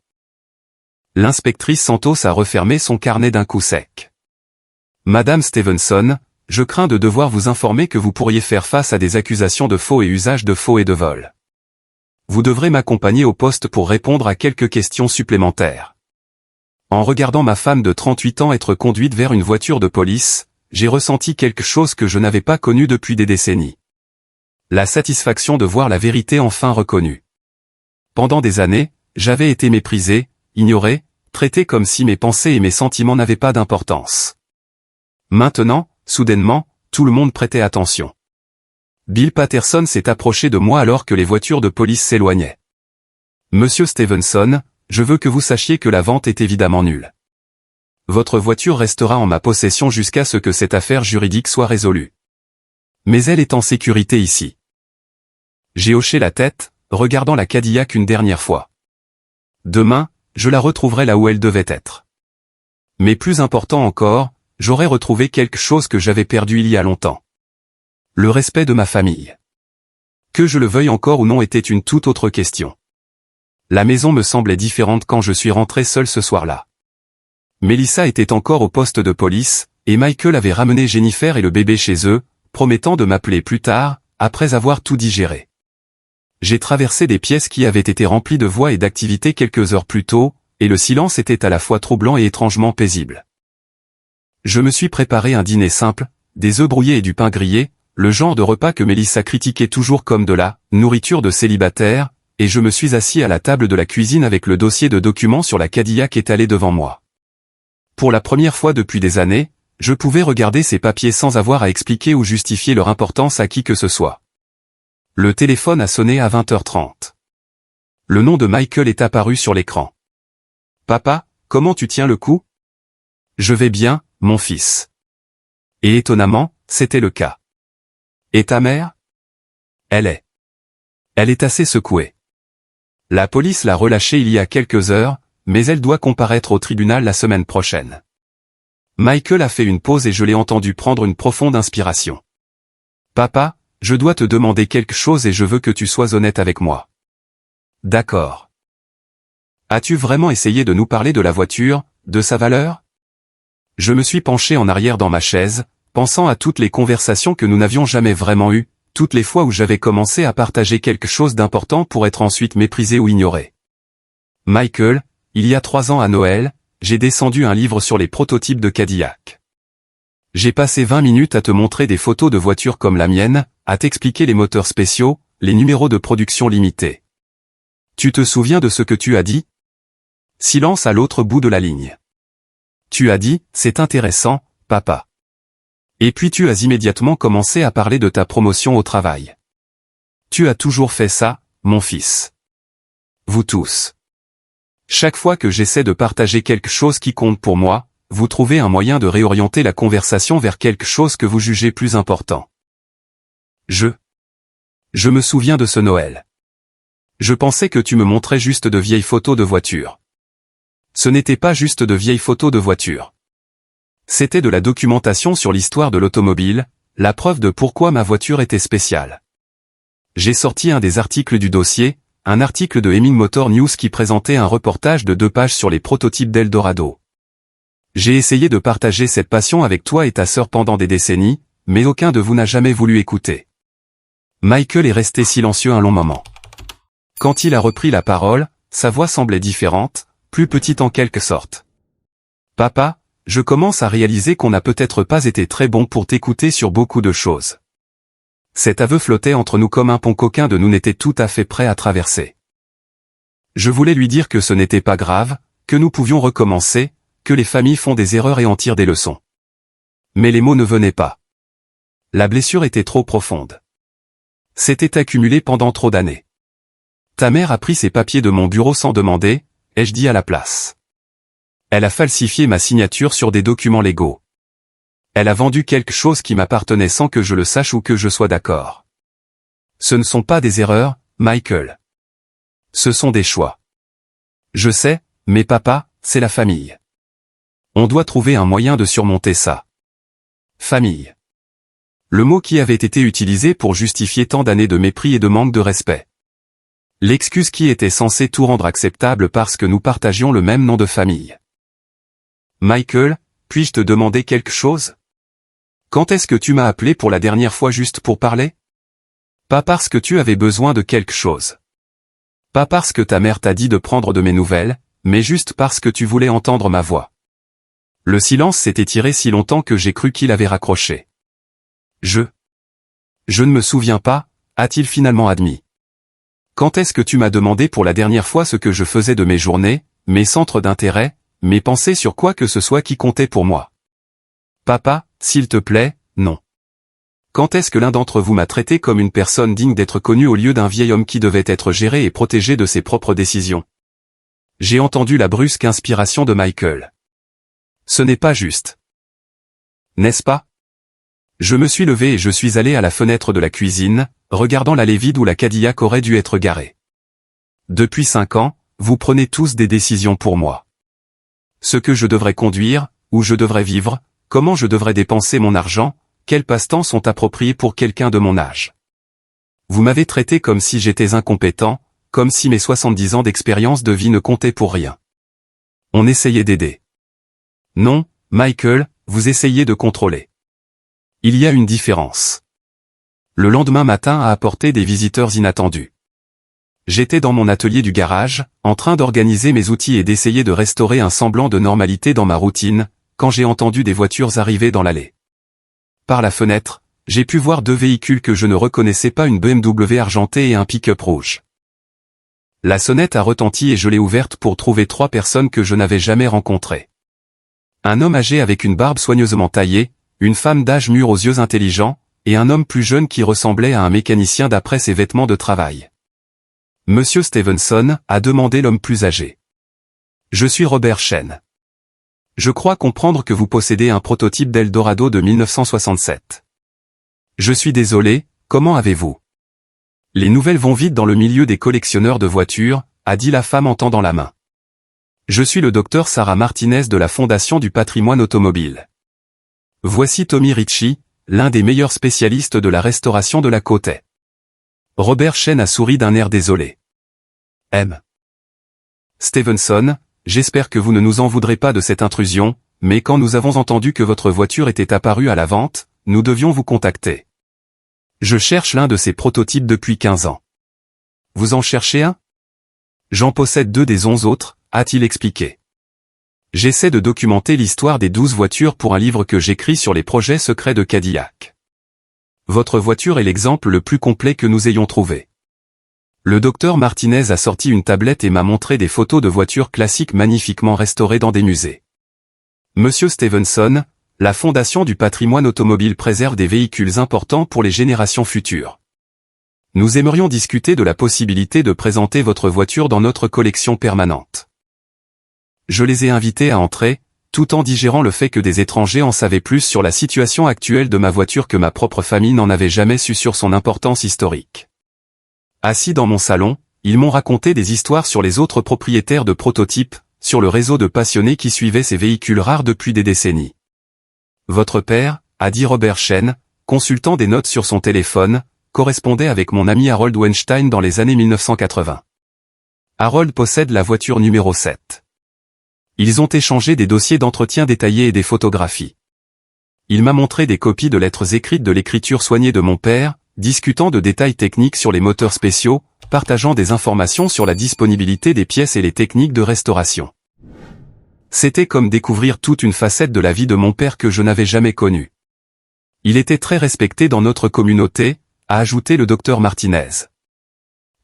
L'inspectrice Santos a refermé son carnet d'un coup sec. Madame Stevenson, je crains de devoir vous informer que vous pourriez faire face à des accusations de faux et usage de faux et de vol. Vous devrez m'accompagner au poste pour répondre à quelques questions supplémentaires. En regardant ma femme de 38 ans être conduite vers une voiture de police, j'ai ressenti quelque chose que je n'avais pas connu depuis des décennies. La satisfaction de voir la vérité enfin reconnue. Pendant des années, j'avais été méprisé, ignoré, traité comme si mes pensées et mes sentiments n'avaient pas d'importance. Maintenant, soudainement, tout le monde prêtait attention. Bill Patterson s'est approché de moi alors que les voitures de police s'éloignaient. Monsieur Stevenson, je veux que vous sachiez que la vente est évidemment nulle. Votre voiture restera en ma possession jusqu'à ce que cette affaire juridique soit résolue. Mais elle est en sécurité ici. J'ai hoché la tête, regardant la Cadillac une dernière fois. Demain, je la retrouverai là où elle devait être. Mais plus important encore, j'aurais retrouvé quelque chose que j'avais perdu il y a longtemps. Le respect de ma famille. Que je le veuille encore ou non était une toute autre question. La maison me semblait différente quand je suis rentré seul ce soir-là. Mélissa était encore au poste de police, et Michael avait ramené Jennifer et le bébé chez eux, promettant de m'appeler plus tard, après avoir tout digéré. J'ai traversé des pièces qui avaient été remplies de voix et d'activités quelques heures plus tôt, et le silence était à la fois troublant et étrangement paisible. Je me suis préparé un dîner simple, des œufs brouillés et du pain grillé, le genre de repas que Mélissa critiquait toujours comme de la nourriture de célibataire, et je me suis assis à la table de la cuisine avec le dossier de documents sur la Cadillac étalé devant moi. Pour la première fois depuis des années, je pouvais regarder ces papiers sans avoir à expliquer ou justifier leur importance à qui que ce soit. Le téléphone a sonné à 20h30. Le nom de Michael est apparu sur l'écran. « Papa, comment tu tiens le coup ? » « Je vais bien, mon fils. » Et étonnamment, c'était le cas. « Et ta mère ? » Elle est assez secouée. La police l'a relâchée il y a quelques heures, mais elle doit comparaître au tribunal la semaine prochaine. Michael a fait une pause et je l'ai entendu prendre une profonde inspiration. « Papa, je dois te demander quelque chose et je veux que tu sois honnête avec moi. »« D'accord. As-tu vraiment essayé de nous parler de la voiture, de sa valeur ?» Je me suis penché en arrière dans ma chaise, pensant à toutes les conversations que nous n'avions jamais vraiment eues, toutes les fois où j'avais commencé à partager quelque chose d'important pour être ensuite méprisé ou ignoré. Michael, il y a 3 ans à Noël, j'ai descendu un livre sur les prototypes de Cadillac. J'ai passé 20 minutes à te montrer des photos de voitures comme la mienne, à t'expliquer les moteurs spéciaux, les numéros de production limités. Tu te souviens de ce que tu as dit ? Silence à l'autre bout de la ligne. Tu as dit, c'est intéressant, papa. Et puis tu as immédiatement commencé à parler de ta promotion au travail. Tu as toujours fait ça, mon fils. Vous tous. Chaque fois que j'essaie de partager quelque chose qui compte pour moi, vous trouvez un moyen de réorienter la conversation vers quelque chose que vous jugez plus important. Je me souviens de ce Noël. Je pensais que tu me montrais juste de vieilles photos de voitures. Ce n'était pas juste de vieilles photos de voitures. C'était de la documentation sur l'histoire de l'automobile, la preuve de pourquoi ma voiture était spéciale. J'ai sorti un des articles du dossier, un article de Hemming Motor News qui présentait un reportage de 2 pages sur les prototypes d'Eldorado. J'ai essayé de partager cette passion avec toi et ta sœur pendant des décennies, mais aucun de vous n'a jamais voulu écouter. Michael est resté silencieux un long moment. Quand il a repris la parole, sa voix semblait différente, plus petite en quelque sorte. Papa, je commence à réaliser qu'on n'a peut-être pas été très bon pour t'écouter sur beaucoup de choses. Cet aveu flottait entre nous comme un pont qu'aucun de nous n'était tout à fait prêt à traverser. Je voulais lui dire que ce n'était pas grave, que nous pouvions recommencer, que les familles font des erreurs et en tirent des leçons. Mais les mots ne venaient pas. La blessure était trop profonde. S'était accumulée pendant trop d'années. Ta mère a pris ses papiers de mon bureau sans demander, ai-je dit à la place. Elle a falsifié ma signature sur des documents légaux. Elle a vendu quelque chose qui m'appartenait sans que je le sache ou que je sois d'accord. Ce ne sont pas des erreurs, Michael. Ce sont des choix. Je sais, mais papa, c'est la famille. On doit trouver un moyen de surmonter ça. Famille. Le mot qui avait été utilisé pour justifier tant d'années de mépris et de manque de respect. L'excuse qui était censée tout rendre acceptable parce que nous partagions le même nom de famille. Michael, puis-je te demander quelque chose? Quand est-ce que tu m'as appelé pour la dernière fois juste pour parler? Pas parce que tu avais besoin de quelque chose. Pas parce que ta mère t'a dit de prendre de mes nouvelles, mais juste parce que tu voulais entendre ma voix. Le silence s'est étiré si longtemps que j'ai cru qu'il avait raccroché. Je ne me souviens pas, a-t-il finalement admis. Quand est-ce que tu m'as demandé pour la dernière fois ce que je faisais de mes journées, mes centres d'intérêt, mes pensées sur quoi que ce soit qui comptait pour moi? Papa, s'il te plaît, non. Quand est-ce que l'un d'entre vous m'a traité comme une personne digne d'être connue au lieu d'un vieil homme qui devait être géré et protégé de ses propres décisions? J'ai entendu la brusque inspiration de Michael. Ce n'est pas juste. N'est-ce pas? Je me suis levé et je suis allé à la fenêtre de la cuisine, regardant l'allée vide où la Cadillac aurait dû être garée. Depuis 5 ans, vous prenez tous des décisions pour moi. Ce que je devrais conduire, où je devrais vivre, comment je devrais dépenser mon argent, quels passe-temps sont appropriés pour quelqu'un de mon âge. Vous m'avez traité comme si j'étais incompétent, comme si mes 70 ans d'expérience de vie ne comptaient pour rien. On essayait d'aider. Non, Michael, vous essayez de contrôler. Il y a une différence. Le lendemain matin a apporté des visiteurs inattendus. J'étais dans mon atelier du garage, en train d'organiser mes outils et d'essayer de restaurer un semblant de normalité dans ma routine, quand j'ai entendu des voitures arriver dans l'allée. Par la fenêtre, j'ai pu voir 2 véhicules que je ne reconnaissais pas, une BMW argentée et un pick-up rouge. La sonnette a retenti et je l'ai ouverte pour trouver 3 personnes que je n'avais jamais rencontrées. Un homme âgé avec une barbe soigneusement taillée, une femme d'âge mûr aux yeux intelligents, et un homme plus jeune qui ressemblait à un mécanicien d'après ses vêtements de travail. Monsieur Stevenson, a demandé l'homme plus âgé. Je suis Robert Chen. Je crois comprendre que vous possédez un prototype d'Eldorado de 1967. Je suis désolé, comment avez-vous? Les nouvelles vont vite dans le milieu des collectionneurs de voitures, a dit la femme en tendant la main. Je suis le docteur Sarah Martinez de la Fondation du patrimoine automobile. Voici Tommy Ritchie, l'un des meilleurs spécialistes de la restauration de la côte est. Robert Chen a souri d'un air désolé. M. Stevenson, j'espère que vous ne nous en voudrez pas de cette intrusion, mais quand nous avons entendu que votre voiture était apparue à la vente, nous devions vous contacter. Je cherche l'un de ces prototypes depuis 15 ans. Vous en cherchez un? J'en possède 2 des 11 autres, a-t-il expliqué. J'essaie de documenter l'histoire des 12 voitures pour un livre que j'écris sur les projets secrets de Cadillac. Votre voiture est l'exemple le plus complet que nous ayons trouvé. Le docteur Martinez a sorti une tablette et m'a montré des photos de voitures classiques magnifiquement restaurées dans des musées. Monsieur Stevenson, la Fondation du patrimoine automobile préserve des véhicules importants pour les générations futures. Nous aimerions discuter de la possibilité de présenter votre voiture dans notre collection permanente. Je les ai invités à entrer, tout en digérant le fait que des étrangers en savaient plus sur la situation actuelle de ma voiture que ma propre famille n'en avait jamais su sur son importance historique. Assis dans mon salon, ils m'ont raconté des histoires sur les autres propriétaires de prototypes, sur le réseau de passionnés qui suivaient ces véhicules rares depuis des décennies. Votre père, a dit Robert Chen, consultant des notes sur son téléphone, correspondait avec mon ami Harold Weinstein dans les années 1980. Harold possède la voiture numéro 7. Ils ont échangé des dossiers d'entretien détaillés et des photographies. Il m'a montré des copies de lettres écrites de l'écriture soignée de mon père, discutant de détails techniques sur les moteurs spéciaux, partageant des informations sur la disponibilité des pièces et les techniques de restauration. C'était comme découvrir toute une facette de la vie de mon père que je n'avais jamais connue. Il était très respecté dans notre communauté, a ajouté le docteur Martinez.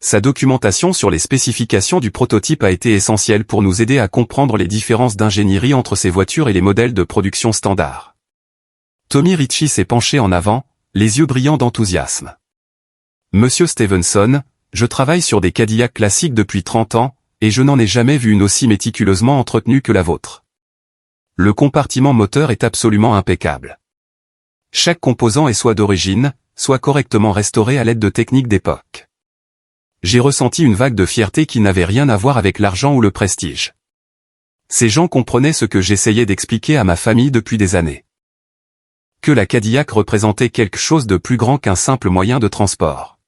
Sa documentation sur les spécifications du prototype a été essentielle pour nous aider à comprendre les différences d'ingénierie entre ces voitures et les modèles de production standard. Tommy Ritchie s'est penché en avant, les yeux brillants d'enthousiasme. Monsieur Stevenson, je travaille sur des Cadillacs classiques depuis 30 ans, et je n'en ai jamais vu une aussi méticuleusement entretenue que la vôtre. Le compartiment moteur est absolument impeccable. Chaque composant est soit d'origine, soit correctement restauré à l'aide de techniques d'époque. J'ai ressenti une vague de fierté qui n'avait rien à voir avec l'argent ou le prestige. Ces gens comprenaient ce que j'essayais d'expliquer à ma famille depuis des années. Que la Cadillac représentait quelque chose de plus grand qu'un simple moyen de transport.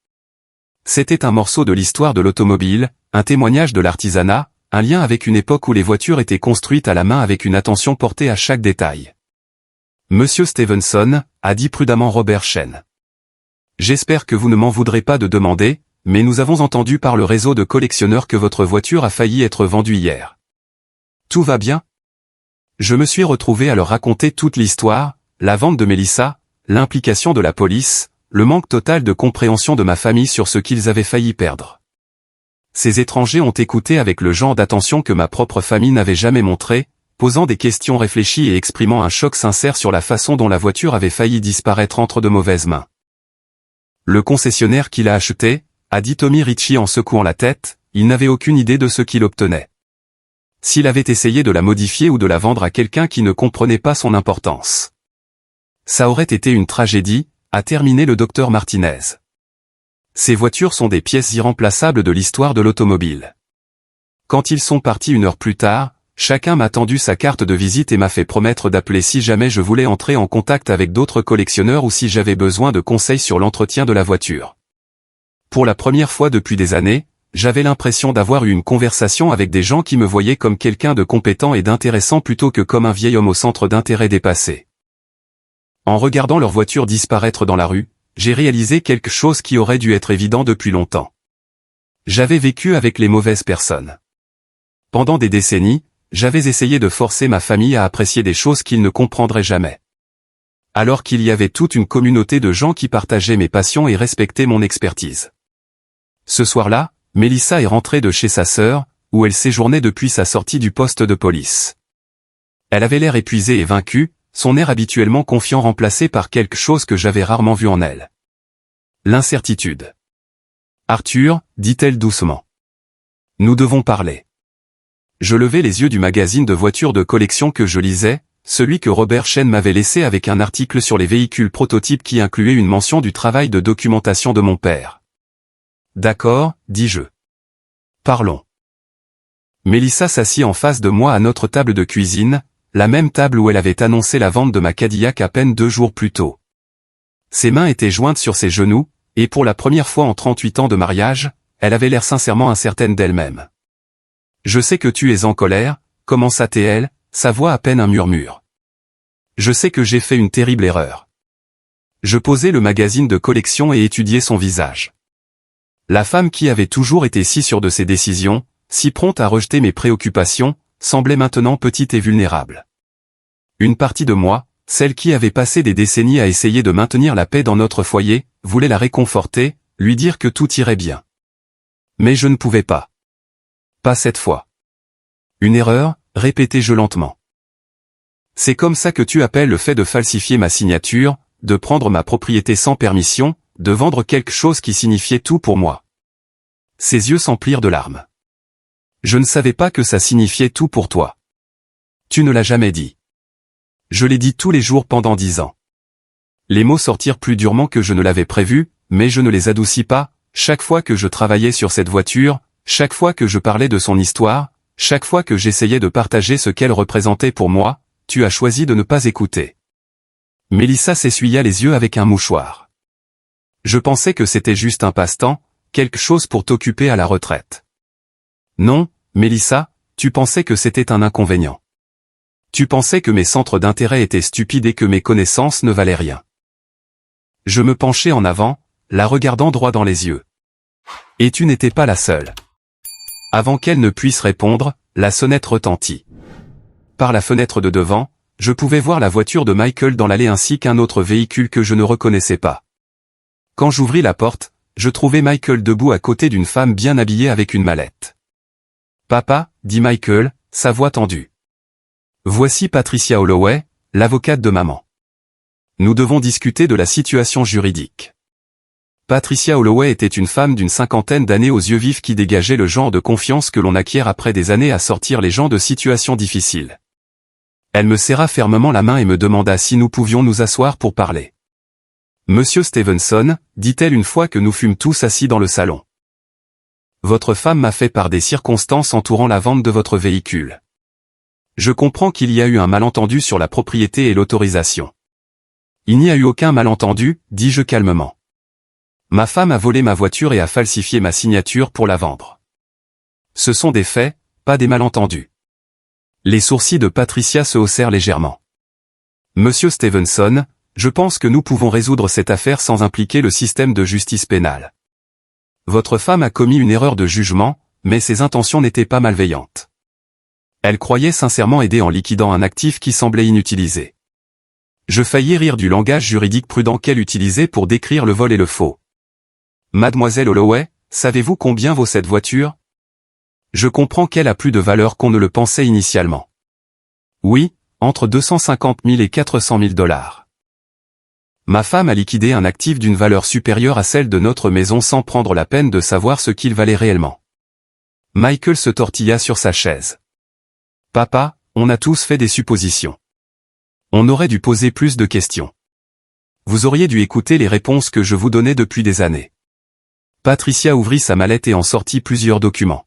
C'était un morceau de l'histoire de l'automobile, un témoignage de l'artisanat, un lien avec une époque où les voitures étaient construites à la main avec une attention portée à chaque détail. Monsieur Stevenson, a dit prudemment Robert Chen. J'espère que vous ne m'en voudrez pas de demander, mais nous avons entendu par le réseau de collectionneurs que votre voiture a failli être vendue hier. Tout va bien? Je me suis retrouvé à leur raconter toute l'histoire, la vente de Melissa, l'implication de la police, le manque total de compréhension de ma famille sur ce qu'ils avaient failli perdre. Ces étrangers ont écouté avec le genre d'attention que ma propre famille n'avait jamais montré, posant des questions réfléchies et exprimant un choc sincère sur la façon dont la voiture avait failli disparaître entre de mauvaises mains. Le concessionnaire qui l'a achetée, a dit Tommy Ritchie en secouant la tête, il n'avait aucune idée de ce qu'il obtenait. S'il avait essayé de la modifier ou de la vendre à quelqu'un qui ne comprenait pas son importance. Ça aurait été une tragédie, a terminé le docteur Martinez. Ces voitures sont des pièces irremplaçables de l'histoire de l'automobile. Quand ils sont partis 1 heure plus tard, chacun m'a tendu sa carte de visite et m'a fait promettre d'appeler si jamais je voulais entrer en contact avec d'autres collectionneurs ou si j'avais besoin de conseils sur l'entretien de la voiture. Pour la première fois depuis des années, j'avais l'impression d'avoir eu une conversation avec des gens qui me voyaient comme quelqu'un de compétent et d'intéressant plutôt que comme un vieil homme au centre d'intérêt dépassé. En regardant leur voiture disparaître dans la rue, j'ai réalisé quelque chose qui aurait dû être évident depuis longtemps. J'avais vécu avec les mauvaises personnes. Pendant des décennies, j'avais essayé de forcer ma famille à apprécier des choses qu'ils ne comprendraient jamais. Alors qu'il y avait toute une communauté de gens qui partageaient mes passions et respectaient mon expertise. Ce soir-là, Melissa est rentrée de chez sa sœur, où elle séjournait depuis sa sortie du poste de police. Elle avait l'air épuisée et vaincue, son air habituellement confiant remplacé par quelque chose que j'avais rarement vu en elle. L'incertitude. Arthur, dit-elle doucement. Nous devons parler. Je levai les yeux du magazine de voitures de collection que je lisais, celui que Robert Chen m'avait laissé avec un article sur les véhicules prototypes qui incluait une mention du travail de documentation de mon père. D'accord, dis-je. Parlons. Melissa s'assit en face de moi à notre table de cuisine, la même table où elle avait annoncé la vente de ma Cadillac à peine 2 jours plus tôt. Ses mains étaient jointes sur ses genoux, et pour la première fois en 38 ans de mariage, elle avait l'air sincèrement incertaine d'elle-même. Je sais que tu es en colère, commença-t-elle, sa voix à peine un murmure. Je sais que j'ai fait une terrible erreur. Je posai le magazine de collection et étudiai son visage. La femme qui avait toujours été si sûre de ses décisions, si prompte à rejeter mes préoccupations, semblait maintenant petite et vulnérable. Une partie de moi, celle qui avait passé des décennies à essayer de maintenir la paix dans notre foyer, voulait la réconforter, lui dire que tout irait bien. Mais je ne pouvais pas. Pas cette fois. Une erreur, répétai-je lentement. C'est comme ça que tu appelles le fait de falsifier ma signature, de prendre ma propriété sans permission, de vendre quelque chose qui signifiait tout pour moi. Ses yeux s'emplirent de larmes. Je ne savais pas que ça signifiait tout pour toi. Tu ne l'as jamais dit. Je l'ai dit tous les jours pendant 10 ans. Les mots sortirent plus durement que je ne l'avais prévu, mais je ne les adoucis pas, chaque fois que je travaillais sur cette voiture, chaque fois que je parlais de son histoire, chaque fois que j'essayais de partager ce qu'elle représentait pour moi, tu as choisi de ne pas écouter. Melissa s'essuya les yeux avec un mouchoir. Je pensais que c'était juste un passe-temps, quelque chose pour t'occuper à la retraite. Non, Mélissa, tu pensais que c'était un inconvénient. Tu pensais que mes centres d'intérêt étaient stupides et que mes connaissances ne valaient rien. Je me penchai en avant, la regardant droit dans les yeux. Et tu n'étais pas la seule. Avant qu'elle ne puisse répondre, la sonnette retentit. Par la fenêtre de devant, je pouvais voir la voiture de Michael dans l'allée ainsi qu'un autre véhicule que je ne reconnaissais pas. Quand j'ouvris la porte, je trouvai Michael debout à côté d'une femme bien habillée avec une mallette. « Papa » dit Michael, sa voix tendue. « Voici Patricia Holloway, l'avocate de maman. Nous devons discuter de la situation juridique. » Patricia Holloway était une femme d'une cinquantaine d'années aux yeux vifs qui dégageait le genre de confiance que l'on acquiert après des années à sortir les gens de situations difficiles. Elle me serra fermement la main et me demanda si nous pouvions nous asseoir pour parler. « Monsieur Stevenson, dit-elle une fois que nous fûmes tous assis dans le salon. Votre femme m'a fait part des circonstances entourant la vente de votre véhicule. Je comprends qu'il y a eu un malentendu sur la propriété et l'autorisation. » « Il n'y a eu aucun malentendu, dis-je calmement. Ma femme a volé ma voiture et a falsifié ma signature pour la vendre. Ce sont des faits, pas des malentendus. » Les sourcils de Patricia se haussèrent légèrement. « Monsieur Stevenson, je pense que nous pouvons résoudre cette affaire sans impliquer le système de justice pénale. Votre femme a commis une erreur de jugement, mais ses intentions n'étaient pas malveillantes. Elle croyait sincèrement aider en liquidant un actif qui semblait inutilisé. Je faillis rire du langage juridique prudent qu'elle utilisait pour décrire le vol et le faux. Mademoiselle Holloway, savez-vous combien vaut cette voiture? Je comprends qu'elle a plus de valeur qu'on ne le pensait initialement. Oui, entre 250 000 et 400 000 $. Ma femme a liquidé un actif d'une valeur supérieure à celle de notre maison sans prendre la peine de savoir ce qu'il valait réellement. Michael se tortilla sur sa chaise. Papa, on a tous fait des suppositions. On aurait dû poser plus de questions. Vous auriez dû écouter les réponses que je vous donnais depuis des années. Patricia ouvrit sa mallette et en sortit plusieurs documents.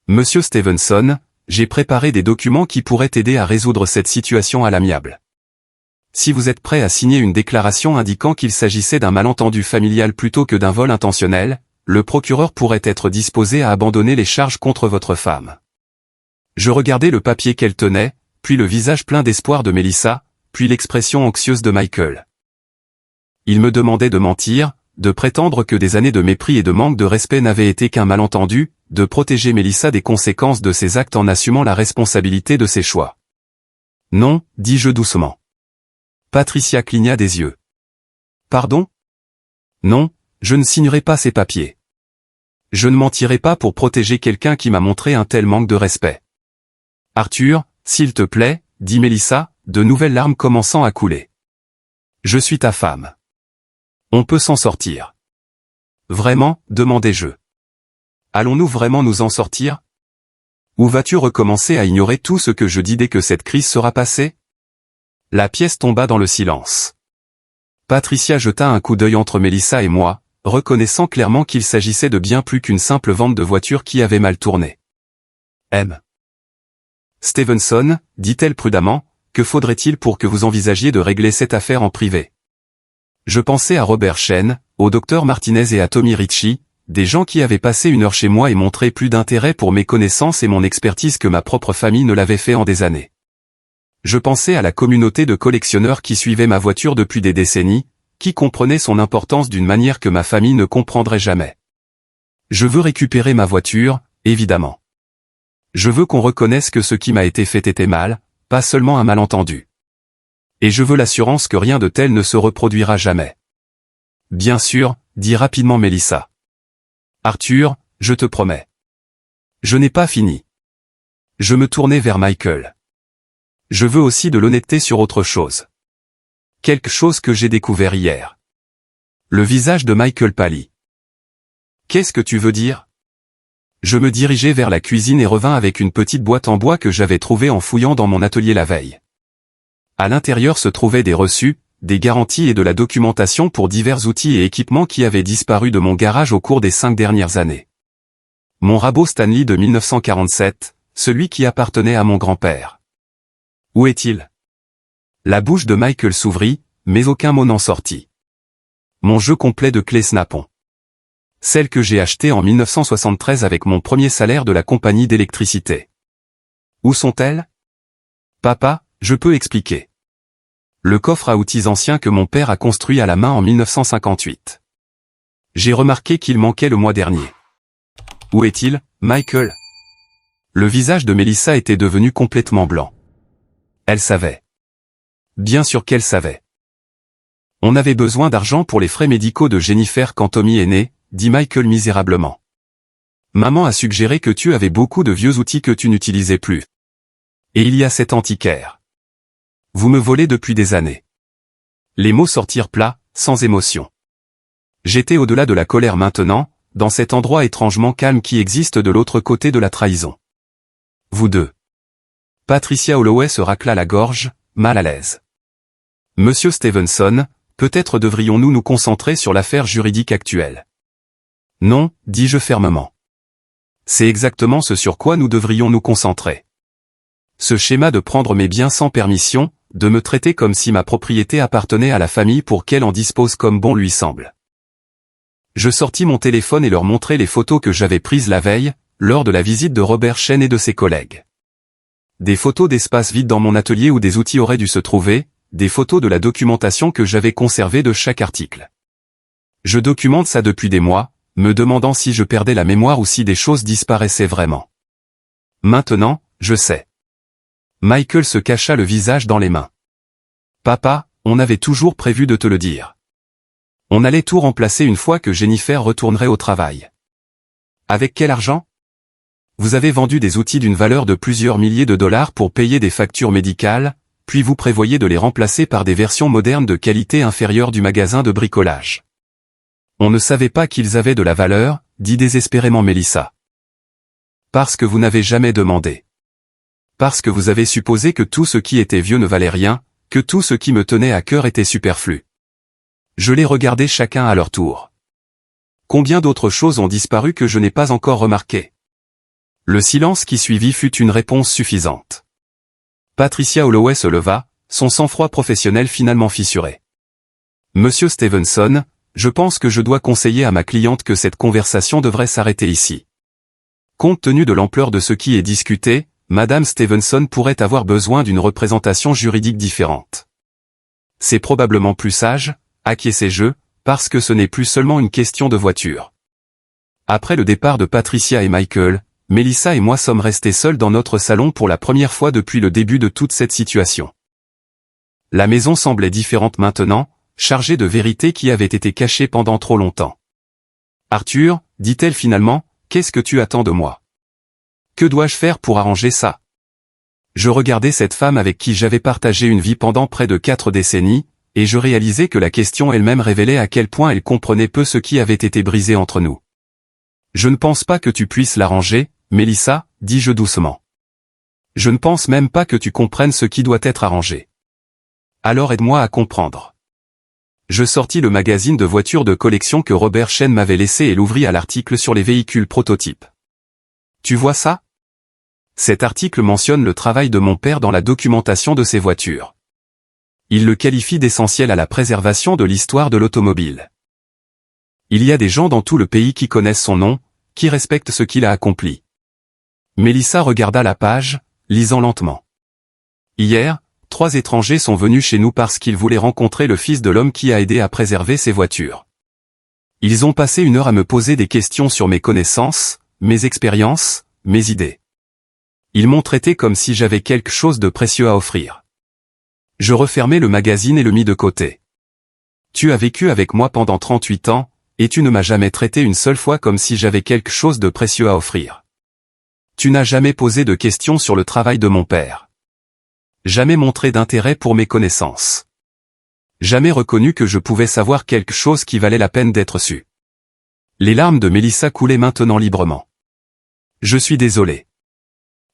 Monsieur Stevenson, j'ai préparé des documents qui pourraient aider à résoudre cette situation à l'amiable. Si vous êtes prêt à signer une déclaration indiquant qu'il s'agissait d'un malentendu familial plutôt que d'un vol intentionnel, le procureur pourrait être disposé à abandonner les charges contre votre femme. Je regardai le papier qu'elle tenait, puis le visage plein d'espoir de Mélissa, puis l'expression anxieuse de Michael. Il me demandait de mentir, de prétendre que des années de mépris et de manque de respect n'avaient été qu'un malentendu, de protéger Mélissa des conséquences de ses actes en assumant la responsabilité de ses choix. Non, dis-je doucement. Patricia cligna des yeux. Pardon? Non, je ne signerai pas ces papiers. Je ne mentirai pas pour protéger quelqu'un qui m'a montré un tel manque de respect. Arthur, s'il te plaît, dit Mélissa, de nouvelles larmes commençant à couler. Je suis ta femme. On peut s'en sortir. Vraiment, demandai-je. Allons-nous vraiment nous en sortir? Ou vas-tu recommencer à ignorer tout ce que je dis dès que cette crise sera passée? La pièce tomba dans le silence. Patricia jeta un coup d'œil entre Mélissa et moi, reconnaissant clairement qu'il s'agissait de bien plus qu'une simple vente de voiture qui avait mal tourné. M. Stevenson, dit-elle prudemment, que faudrait-il pour que vous envisagiez de régler cette affaire en privé? Je pensais à Robert Chen, au docteur Martinez et à Tommy Ritchie, des gens qui avaient passé une heure chez moi et montré plus d'intérêt pour mes connaissances et mon expertise que ma propre famille ne l'avait fait en des années. Je pensais à la communauté de collectionneurs qui suivait ma voiture depuis des décennies, qui comprenait son importance d'une manière que ma famille ne comprendrait jamais. Je veux récupérer ma voiture, évidemment. Je veux qu'on reconnaisse que ce qui m'a été fait était mal, pas seulement un malentendu. Et je veux l'assurance que rien de tel ne se reproduira jamais. Bien sûr, dit rapidement Mélissa. Arthur, je te promets. Je n'ai pas fini. Je me tournai vers Michael. Je veux aussi de l'honnêteté sur autre chose. Quelque chose que j'ai découvert hier. Le visage de Michael pâlit. Qu'est-ce que tu veux dire? Je me dirigeai vers la cuisine et revins avec une petite boîte en bois que j'avais trouvée en fouillant dans mon atelier la veille. À l'intérieur se trouvaient des reçus, des garanties et de la documentation pour divers outils et équipements qui avaient disparu de mon garage au cours des 5 dernières années. Mon rabot Stanley de 1947, celui qui appartenait à mon grand-père. Où est-il? La bouche de Michael s'ouvrit, mais aucun mot n'en sortit. Mon jeu complet de clés Snap-on. Celle que j'ai achetée en 1973 avec mon premier salaire de la compagnie d'électricité. Où sont-elles? Papa, je peux expliquer. Le coffre à outils ancien que mon père a construit à la main en 1958. J'ai remarqué qu'il manquait le mois dernier. Où est-il, Michael? Le visage de Melissa était devenu complètement blanc. Elle savait. Bien sûr qu'elle savait. On avait besoin d'argent pour les frais médicaux de Jennifer quand Tommy est né, dit Michael misérablement. Maman a suggéré que tu avais beaucoup de vieux outils que tu n'utilisais plus. Et il y a cet antiquaire. Vous me volez depuis des années. Les mots sortirent plats, sans émotion. J'étais au-delà de la colère maintenant, dans cet endroit étrangement calme qui existe de l'autre côté de la trahison. Vous deux. Patricia Holloway se racla la gorge, mal à l'aise. Monsieur Stevenson, peut-être devrions-nous nous concentrer sur l'affaire juridique actuelle. Non, dis-je fermement. C'est exactement ce sur quoi nous devrions nous concentrer. Ce schéma de prendre mes biens sans permission, de me traiter comme si ma propriété appartenait à la famille pour qu'elle en dispose comme bon lui semble. Je sortis mon téléphone et leur montrai les photos que j'avais prises la veille, lors de la visite de Robert Chen et de ses collègues. Des photos d'espaces vides dans mon atelier où des outils auraient dû se trouver, des photos de la documentation que j'avais conservée de chaque article. Je documente ça depuis des mois, me demandant si je perdais la mémoire ou si des choses disparaissaient vraiment. Maintenant, je sais. Michael se cacha le visage dans les mains. Papa, on avait toujours prévu de te le dire. On allait tout remplacer une fois que Jennifer retournerait au travail. Avec quel argent? Vous avez vendu des outils d'une valeur de plusieurs milliers de dollars pour payer des factures médicales, puis vous prévoyez de les remplacer par des versions modernes de qualité inférieure du magasin de bricolage. On ne savait pas qu'ils avaient de la valeur, dit désespérément Melissa. Parce que vous n'avez jamais demandé. Parce que vous avez supposé que tout ce qui était vieux ne valait rien, que tout ce qui me tenait à cœur était superflu. Je les regardais chacun à leur tour. Combien d'autres choses ont disparu que je n'ai pas encore remarquées? Le silence qui suivit fut une réponse suffisante. Patricia Holloway se leva, son sang-froid professionnel finalement fissuré. Monsieur Stevenson, je pense que je dois conseiller à ma cliente que cette conversation devrait s'arrêter ici. Compte tenu de l'ampleur de ce qui est discuté, Madame Stevenson pourrait avoir besoin d'une représentation juridique différente. C'est probablement plus sage, acquiesçai-je, parce que ce n'est plus seulement une question de voiture. Après le départ de Patricia et Michael, Melissa et moi sommes restés seuls dans notre salon pour la première fois depuis le début de toute cette situation. La maison semblait différente maintenant, chargée de vérités qui avaient été cachées pendant trop longtemps. Arthur, dit-elle finalement, qu'est-ce que tu attends de moi? Que dois-je faire pour arranger ça? Je regardais cette femme avec qui j'avais partagé une vie pendant près de 4 décennies, et je réalisais que la question elle-même révélait à quel point elle comprenait peu ce qui avait été brisé entre nous. Je ne pense pas que tu puisses l'arranger, Melissa, dis-je doucement. Je ne pense même pas que tu comprennes ce qui doit être arrangé. Alors aide-moi à comprendre. Je sortis le magazine de voitures de collection que Robert Chen m'avait laissé et l'ouvris à l'article sur les véhicules prototypes. Tu vois ça? Cet article mentionne le travail de mon père dans la documentation de ses voitures. Il le qualifie d'essentiel à la préservation de l'histoire de l'automobile. Il y a des gens dans tout le pays qui connaissent son nom, qui respectent ce qu'il a accompli. Melissa regarda la page, lisant lentement. Hier, 3 étrangers sont venus chez nous parce qu'ils voulaient rencontrer le fils de l'homme qui a aidé à préserver ses voitures. Ils ont passé 1 heure à me poser des questions sur mes connaissances, mes expériences, mes idées. Ils m'ont traité comme si j'avais quelque chose de précieux à offrir. Je refermai le magazine et le mis de côté. Tu as vécu avec moi pendant 38 ans, et tu ne m'as jamais traité une seule fois comme si j'avais quelque chose de précieux à offrir. Tu n'as jamais posé de questions sur le travail de mon père. Jamais montré d'intérêt pour mes connaissances. Jamais reconnu que je pouvais savoir quelque chose qui valait la peine d'être su. Les larmes de Melissa coulaient maintenant librement. Je suis désolé.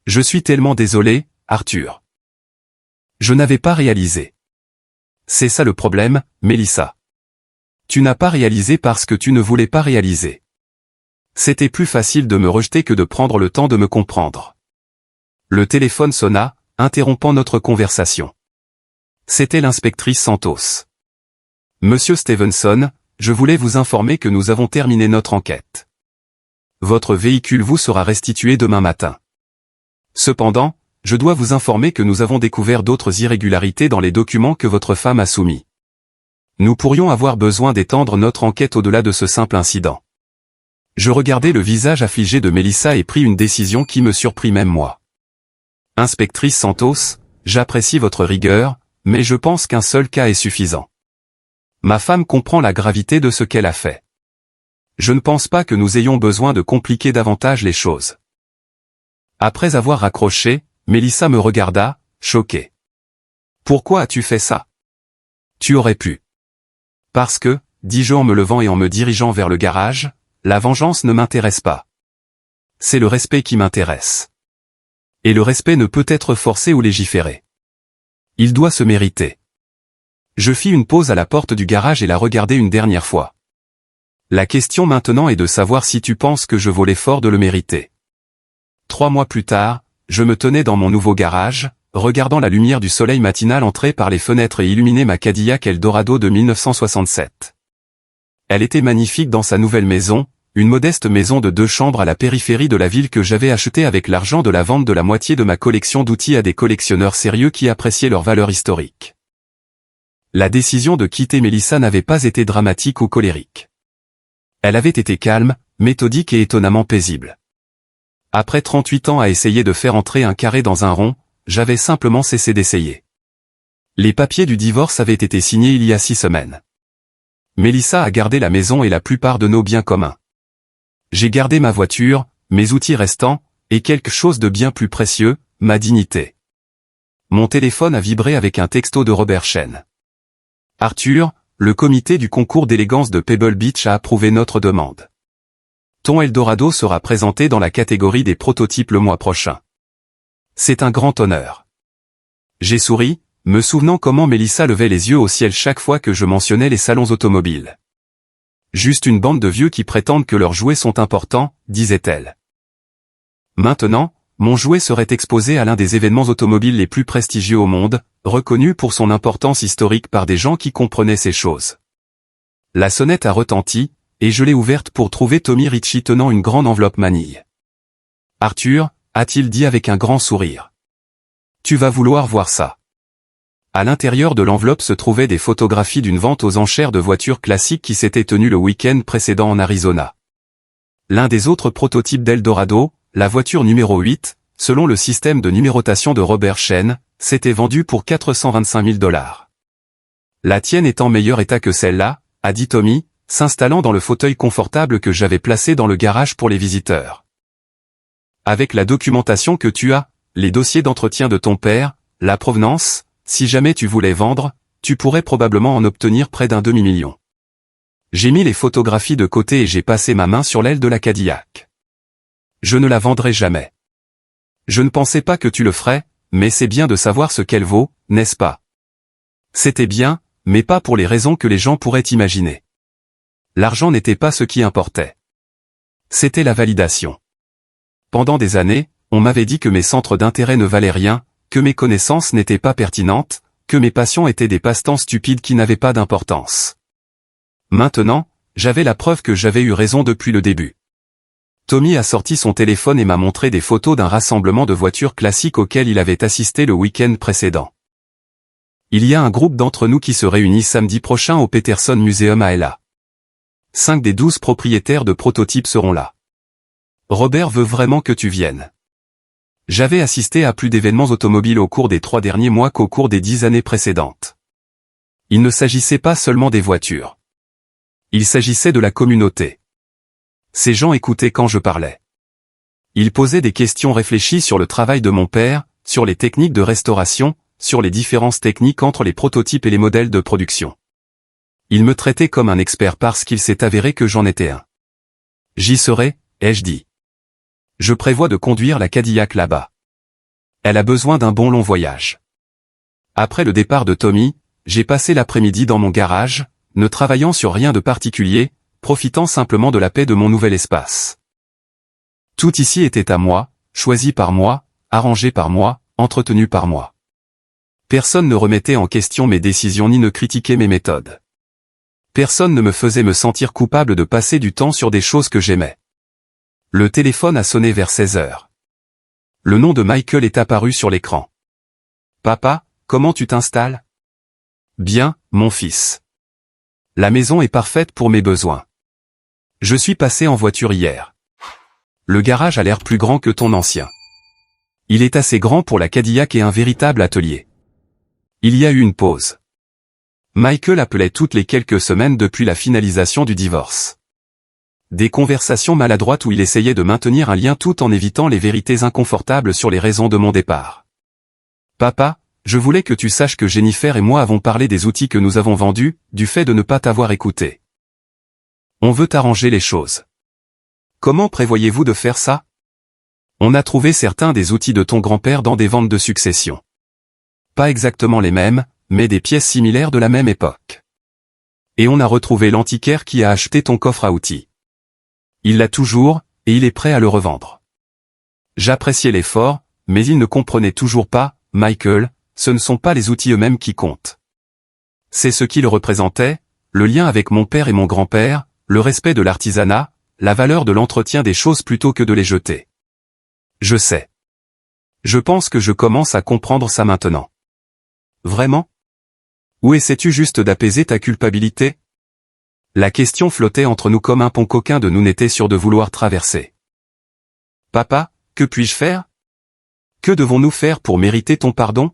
Je suis tellement désolé, Arthur. Je n'avais pas réalisé. C'est ça le problème, Melissa. Tu n'as pas réalisé parce que tu ne voulais pas réaliser. C'était plus facile de me rejeter que de prendre le temps de me comprendre. Le téléphone sonna, interrompant notre conversation. C'était l'inspectrice Santos. Monsieur Stevenson, je voulais vous informer que nous avons terminé notre enquête. Votre véhicule vous sera restitué demain matin. Cependant, je dois vous informer que nous avons découvert d'autres irrégularités dans les documents que votre femme a soumis. Nous pourrions avoir besoin d'étendre notre enquête au-delà de ce simple incident. Je regardai le visage affligé de Mélissa et pris une décision qui me surprit même moi. Inspectrice Santos, j'apprécie votre rigueur, mais je pense qu'un seul cas est suffisant. Ma femme comprend la gravité de ce qu'elle a fait. Je ne pense pas que nous ayons besoin de compliquer davantage les choses. Après avoir raccroché, Mélissa me regarda, choquée. Pourquoi as-tu fait ça? Tu aurais pu. Parce que, dis-je en me levant et en me dirigeant vers le garage, la vengeance ne m'intéresse pas. C'est le respect qui m'intéresse. Et le respect ne peut être forcé ou légiféré. Il doit se mériter. Je fis une pause à la porte du garage et la regardai une dernière fois. La question maintenant est de savoir si tu penses que je vaux l'effort de le mériter. 3 mois plus tard, je me tenais dans mon nouveau garage, regardant la lumière du soleil matinal entrer par les fenêtres et illuminer ma Cadillac Eldorado de 1967. Elle était magnifique dans sa nouvelle maison, une modeste maison de 2 chambres à la périphérie de la ville que j'avais achetée avec l'argent de la vente de la moitié de ma collection d'outils à des collectionneurs sérieux qui appréciaient leur valeur historique. La décision de quitter Mélissa n'avait pas été dramatique ou colérique. Elle avait été calme, méthodique et étonnamment paisible. Après 38 ans à essayer de faire entrer un carré dans un rond, j'avais simplement cessé d'essayer. Les papiers du divorce avaient été signés il y a 6 semaines. Mélissa a gardé la maison et la plupart de nos biens communs. J'ai gardé ma voiture, mes outils restants, et quelque chose de bien plus précieux, ma dignité. Mon téléphone a vibré avec un texto de Robert Chen. Arthur, le comité du concours d'élégance de Pebble Beach a approuvé notre demande. Ton Eldorado sera présenté dans la catégorie des prototypes le mois prochain. C'est un grand honneur. J'ai souri, me souvenant comment Mélissa levait les yeux au ciel chaque fois que je mentionnais les salons automobiles. Juste une bande de vieux qui prétendent que leurs jouets sont importants, disait-elle. Maintenant, mon jouet serait exposé à l'un des événements automobiles les plus prestigieux au monde, reconnu pour son importance historique par des gens qui comprenaient ces choses. La sonnette a retenti, et je l'ai ouverte pour trouver Tommy Ritchie tenant une grande enveloppe manille. « Arthur », a-t-il dit avec un grand sourire. « Tu vas vouloir voir ça. » À l'intérieur de l'enveloppe se trouvaient des photographies d'une vente aux enchères de voitures classiques qui s'était tenue le week-end précédent en Arizona. L'un des autres prototypes d'Eldorado, la voiture numéro 8, selon le système de numérotation de Robert Chen, s'était vendue pour 425 000 $. La tienne est en meilleur état que celle-là, a dit Tommy, s'installant dans le fauteuil confortable que j'avais placé dans le garage pour les visiteurs. Avec la documentation que tu as, les dossiers d'entretien de ton père, la provenance, si jamais tu voulais vendre, tu pourrais probablement en obtenir près d'un demi-million. J'ai mis les photographies de côté et j'ai passé ma main sur l'aile de la Cadillac. Je ne la vendrai jamais. Je ne pensais pas que tu le ferais, mais c'est bien de savoir ce qu'elle vaut, n'est-ce pas? C'était bien, mais pas pour les raisons que les gens pourraient imaginer. L'argent n'était pas ce qui importait. C'était la validation. Pendant des années, on m'avait dit que mes centres d'intérêt ne valaient rien, que mes connaissances n'étaient pas pertinentes, que mes passions étaient des passe-temps stupides qui n'avaient pas d'importance. Maintenant, j'avais la preuve que j'avais eu raison depuis le début. Tommy a sorti son téléphone et m'a montré des photos d'un rassemblement de voitures classiques auquel il avait assisté le week-end précédent. Il y a un groupe d'entre nous qui se réunit samedi prochain au Peterson Museum à LA. 5 des 12 propriétaires de prototypes seront là. Robert veut vraiment que tu viennes. J'avais assisté à plus d'événements automobiles au cours des 3 derniers mois qu'au cours des 10 années précédentes. Il ne s'agissait pas seulement des voitures. Il s'agissait de la communauté. Ces gens écoutaient quand je parlais. Ils posaient des questions réfléchies sur le travail de mon père, sur les techniques de restauration, sur les différences techniques entre les prototypes et les modèles de production. Ils me traitaient comme un expert parce qu'il s'est avéré que j'en étais un. J'y serai, ai-je dit. Je prévois de conduire la Cadillac là-bas. Elle a besoin d'un bon long voyage. Après le départ de Tommy, j'ai passé l'après-midi dans mon garage, ne travaillant sur rien de particulier, profitant simplement de la paix de mon nouvel espace. Tout ici était à moi, choisi par moi, arrangé par moi, entretenu par moi. Personne ne remettait en question mes décisions ni ne critiquait mes méthodes. Personne ne me faisait me sentir coupable de passer du temps sur des choses que j'aimais. Le téléphone a sonné vers 16 heures. Le nom de Michael est apparu sur l'écran. Papa, comment tu t'installes? Bien, mon fils. La maison est parfaite pour mes besoins. Je suis passé en voiture hier. Le garage a l'air plus grand que ton ancien. Il est assez grand pour la Cadillac et un véritable atelier. Il y a eu une pause. Michael appelait toutes les quelques semaines depuis la finalisation du divorce. Des conversations maladroites où il essayait de maintenir un lien tout en évitant les vérités inconfortables sur les raisons de mon départ. Papa, je voulais que tu saches que Jennifer et moi avons parlé des outils que nous avons vendus, du fait de ne pas t'avoir écouté. On veut arranger les choses. Comment prévoyez-vous de faire ça? On a trouvé certains des outils de ton grand-père dans des ventes de succession. Pas exactement les mêmes, mais des pièces similaires de la même époque. Et on a retrouvé l'antiquaire qui a acheté ton coffre à outils. Il l'a toujours, et il est prêt à le revendre. J'appréciais l'effort, mais il ne comprenait toujours pas, Michael, ce ne sont pas les outils eux-mêmes qui comptent. C'est ce qu'ils représentaient, le lien avec mon père et mon grand-père, le respect de l'artisanat, la valeur de l'entretien des choses plutôt que de les jeter. Je sais. Je pense que je commence à comprendre ça maintenant. Vraiment? Ou essaies-tu juste d'apaiser ta culpabilité? La question flottait entre nous comme un pont qu'aucun de nous n'était sûr de vouloir traverser. Papa, que puis-je faire? Que devons-nous faire pour mériter ton pardon?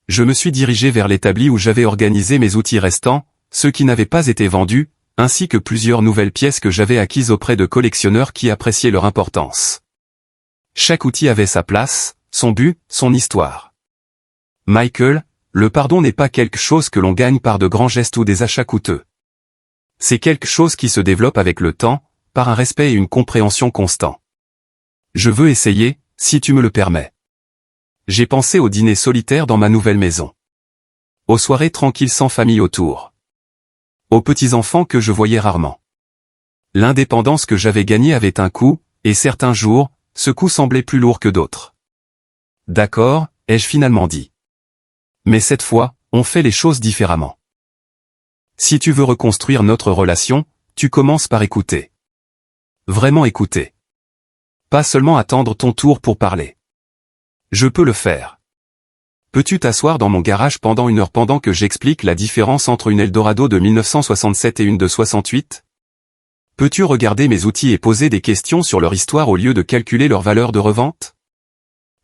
Je me suis dirigé vers l'établi où j'avais organisé mes outils restants, ceux qui n'avaient pas été vendus, ainsi que plusieurs nouvelles pièces que j'avais acquises auprès de collectionneurs qui appréciaient leur importance. Chaque outil avait sa place, son but, son histoire. Michael, le pardon n'est pas quelque chose que l'on gagne par de grands gestes ou des achats coûteux. C'est quelque chose qui se développe avec le temps, par un respect et une compréhension constants. Je veux essayer, si tu me le permets. J'ai pensé au dîner solitaire dans ma nouvelle maison. Aux soirées tranquilles sans famille autour. Aux petits-enfants que je voyais rarement. L'indépendance que j'avais gagnée avait un coût, et certains jours, ce coût semblait plus lourd que d'autres. D'accord, ai-je finalement dit. Mais cette fois, on fait les choses différemment. Si tu veux reconstruire notre relation, tu commences par écouter. Vraiment écouter. Pas seulement attendre ton tour pour parler. Je peux le faire. Peux-tu t'asseoir dans mon garage pendant 1 heure pendant que j'explique la différence entre une Eldorado de 1967 et une de 68? Peux-tu regarder mes outils et poser des questions sur leur histoire au lieu de calculer leur valeur de revente?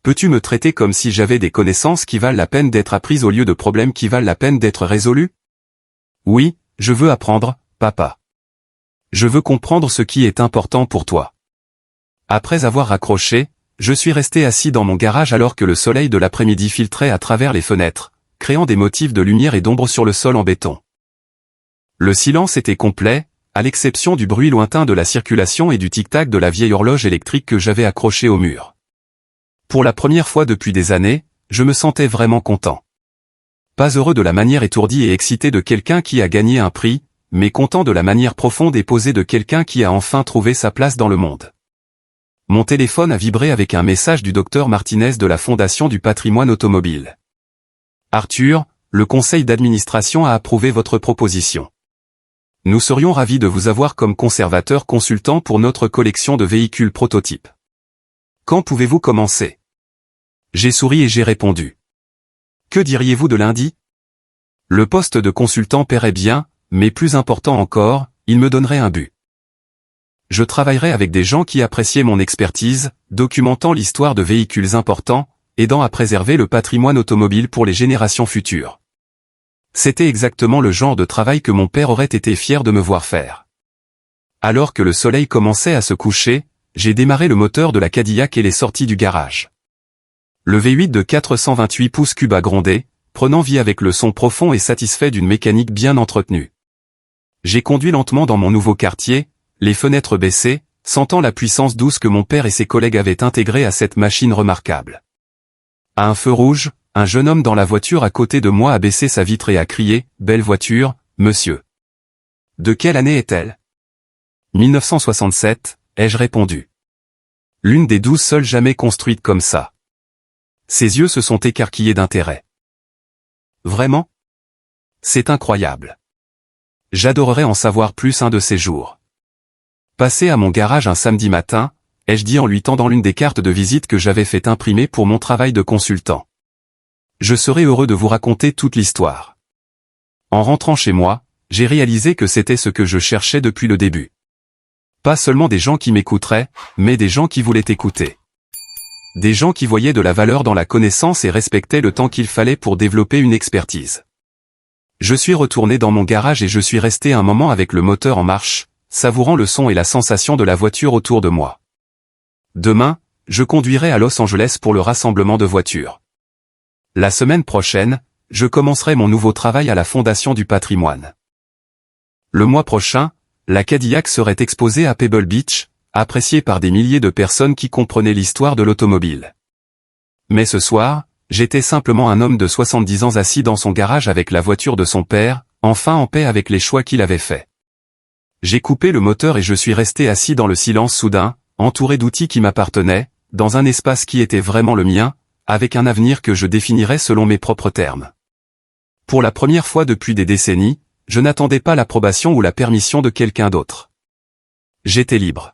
Peux-tu me traiter comme si j'avais des connaissances qui valent la peine d'être apprises au lieu de problèmes qui valent la peine d'être résolus? Oui, je veux apprendre, papa. Je veux comprendre ce qui est important pour toi. Après avoir raccroché, je suis resté assis dans mon garage alors que le soleil de l'après-midi filtrait à travers les fenêtres, créant des motifs de lumière et d'ombre sur le sol en béton. Le silence était complet, à l'exception du bruit lointain de la circulation et du tic-tac de la vieille horloge électrique que j'avais accrochée au mur. Pour la première fois depuis des années, je me sentais vraiment content. Pas heureux de la manière étourdie et excitée de quelqu'un qui a gagné un prix, mais content de la manière profonde et posée de quelqu'un qui a enfin trouvé sa place dans le monde. Mon téléphone a vibré avec un message du docteur Martinez de la Fondation du patrimoine automobile. Arthur, le conseil d'administration a approuvé votre proposition. Nous serions ravis de vous avoir comme conservateur consultant pour notre collection de véhicules prototypes. Quand pouvez-vous commencer? J'ai souri et j'ai répondu. Que diriez-vous de lundi? Le poste de consultant paierait bien, mais plus important encore, il me donnerait un but. Je travaillerai avec des gens qui appréciaient mon expertise, documentant l'histoire de véhicules importants, aidant à préserver le patrimoine automobile pour les générations futures. C'était exactement le genre de travail que mon père aurait été fier de me voir faire. Alors que le soleil commençait à se coucher, j'ai démarré le moteur de la Cadillac et les sorties du garage. Le V8 de 428 pouces cubes a grondé, prenant vie avec le son profond et satisfait d'une mécanique bien entretenue. J'ai conduit lentement dans mon nouveau quartier, les fenêtres baissées, sentant la puissance douce que mon père et ses collègues avaient intégrée à cette machine remarquable. À un feu rouge, un jeune homme dans la voiture à côté de moi a baissé sa vitre et a crié « Belle voiture, monsieur !» De quelle année est-elle? 1967, ai-je répondu. L'une des 12 seules jamais construites comme ça. Ses yeux se sont écarquillés d'intérêt. Vraiment? C'est incroyable. J'adorerais en savoir plus un de ces jours. Passé à mon garage un samedi matin, ai-je dit en lui tendant l'une des cartes de visite que j'avais fait imprimer pour mon travail de consultant. Je serais heureux de vous raconter toute l'histoire. En rentrant chez moi, j'ai réalisé que c'était ce que je cherchais depuis le début. Pas seulement des gens qui m'écouteraient, mais des gens qui voulaient écouter. Des gens qui voyaient de la valeur dans la connaissance et respectaient le temps qu'il fallait pour développer une expertise. Je suis retourné dans mon garage et je suis resté un moment avec le moteur en marche, savourant le son et la sensation de la voiture autour de moi. Demain, je conduirai à Los Angeles pour le rassemblement de voitures. La semaine prochaine, je commencerai mon nouveau travail à la Fondation du patrimoine. Le mois prochain, la Cadillac serait exposée à Pebble Beach, appréciée par des milliers de personnes qui comprenaient l'histoire de l'automobile. Mais ce soir, j'étais simplement un homme de 70 ans assis dans son garage avec la voiture de son père, enfin en paix avec les choix qu'il avait faits. J'ai coupé le moteur et je suis resté assis dans le silence soudain, entouré d'outils qui m'appartenaient, dans un espace qui était vraiment le mien, avec un avenir que je définirais selon mes propres termes. Pour la première fois depuis des décennies, je n'attendais pas l'approbation ou la permission de quelqu'un d'autre. J'étais libre.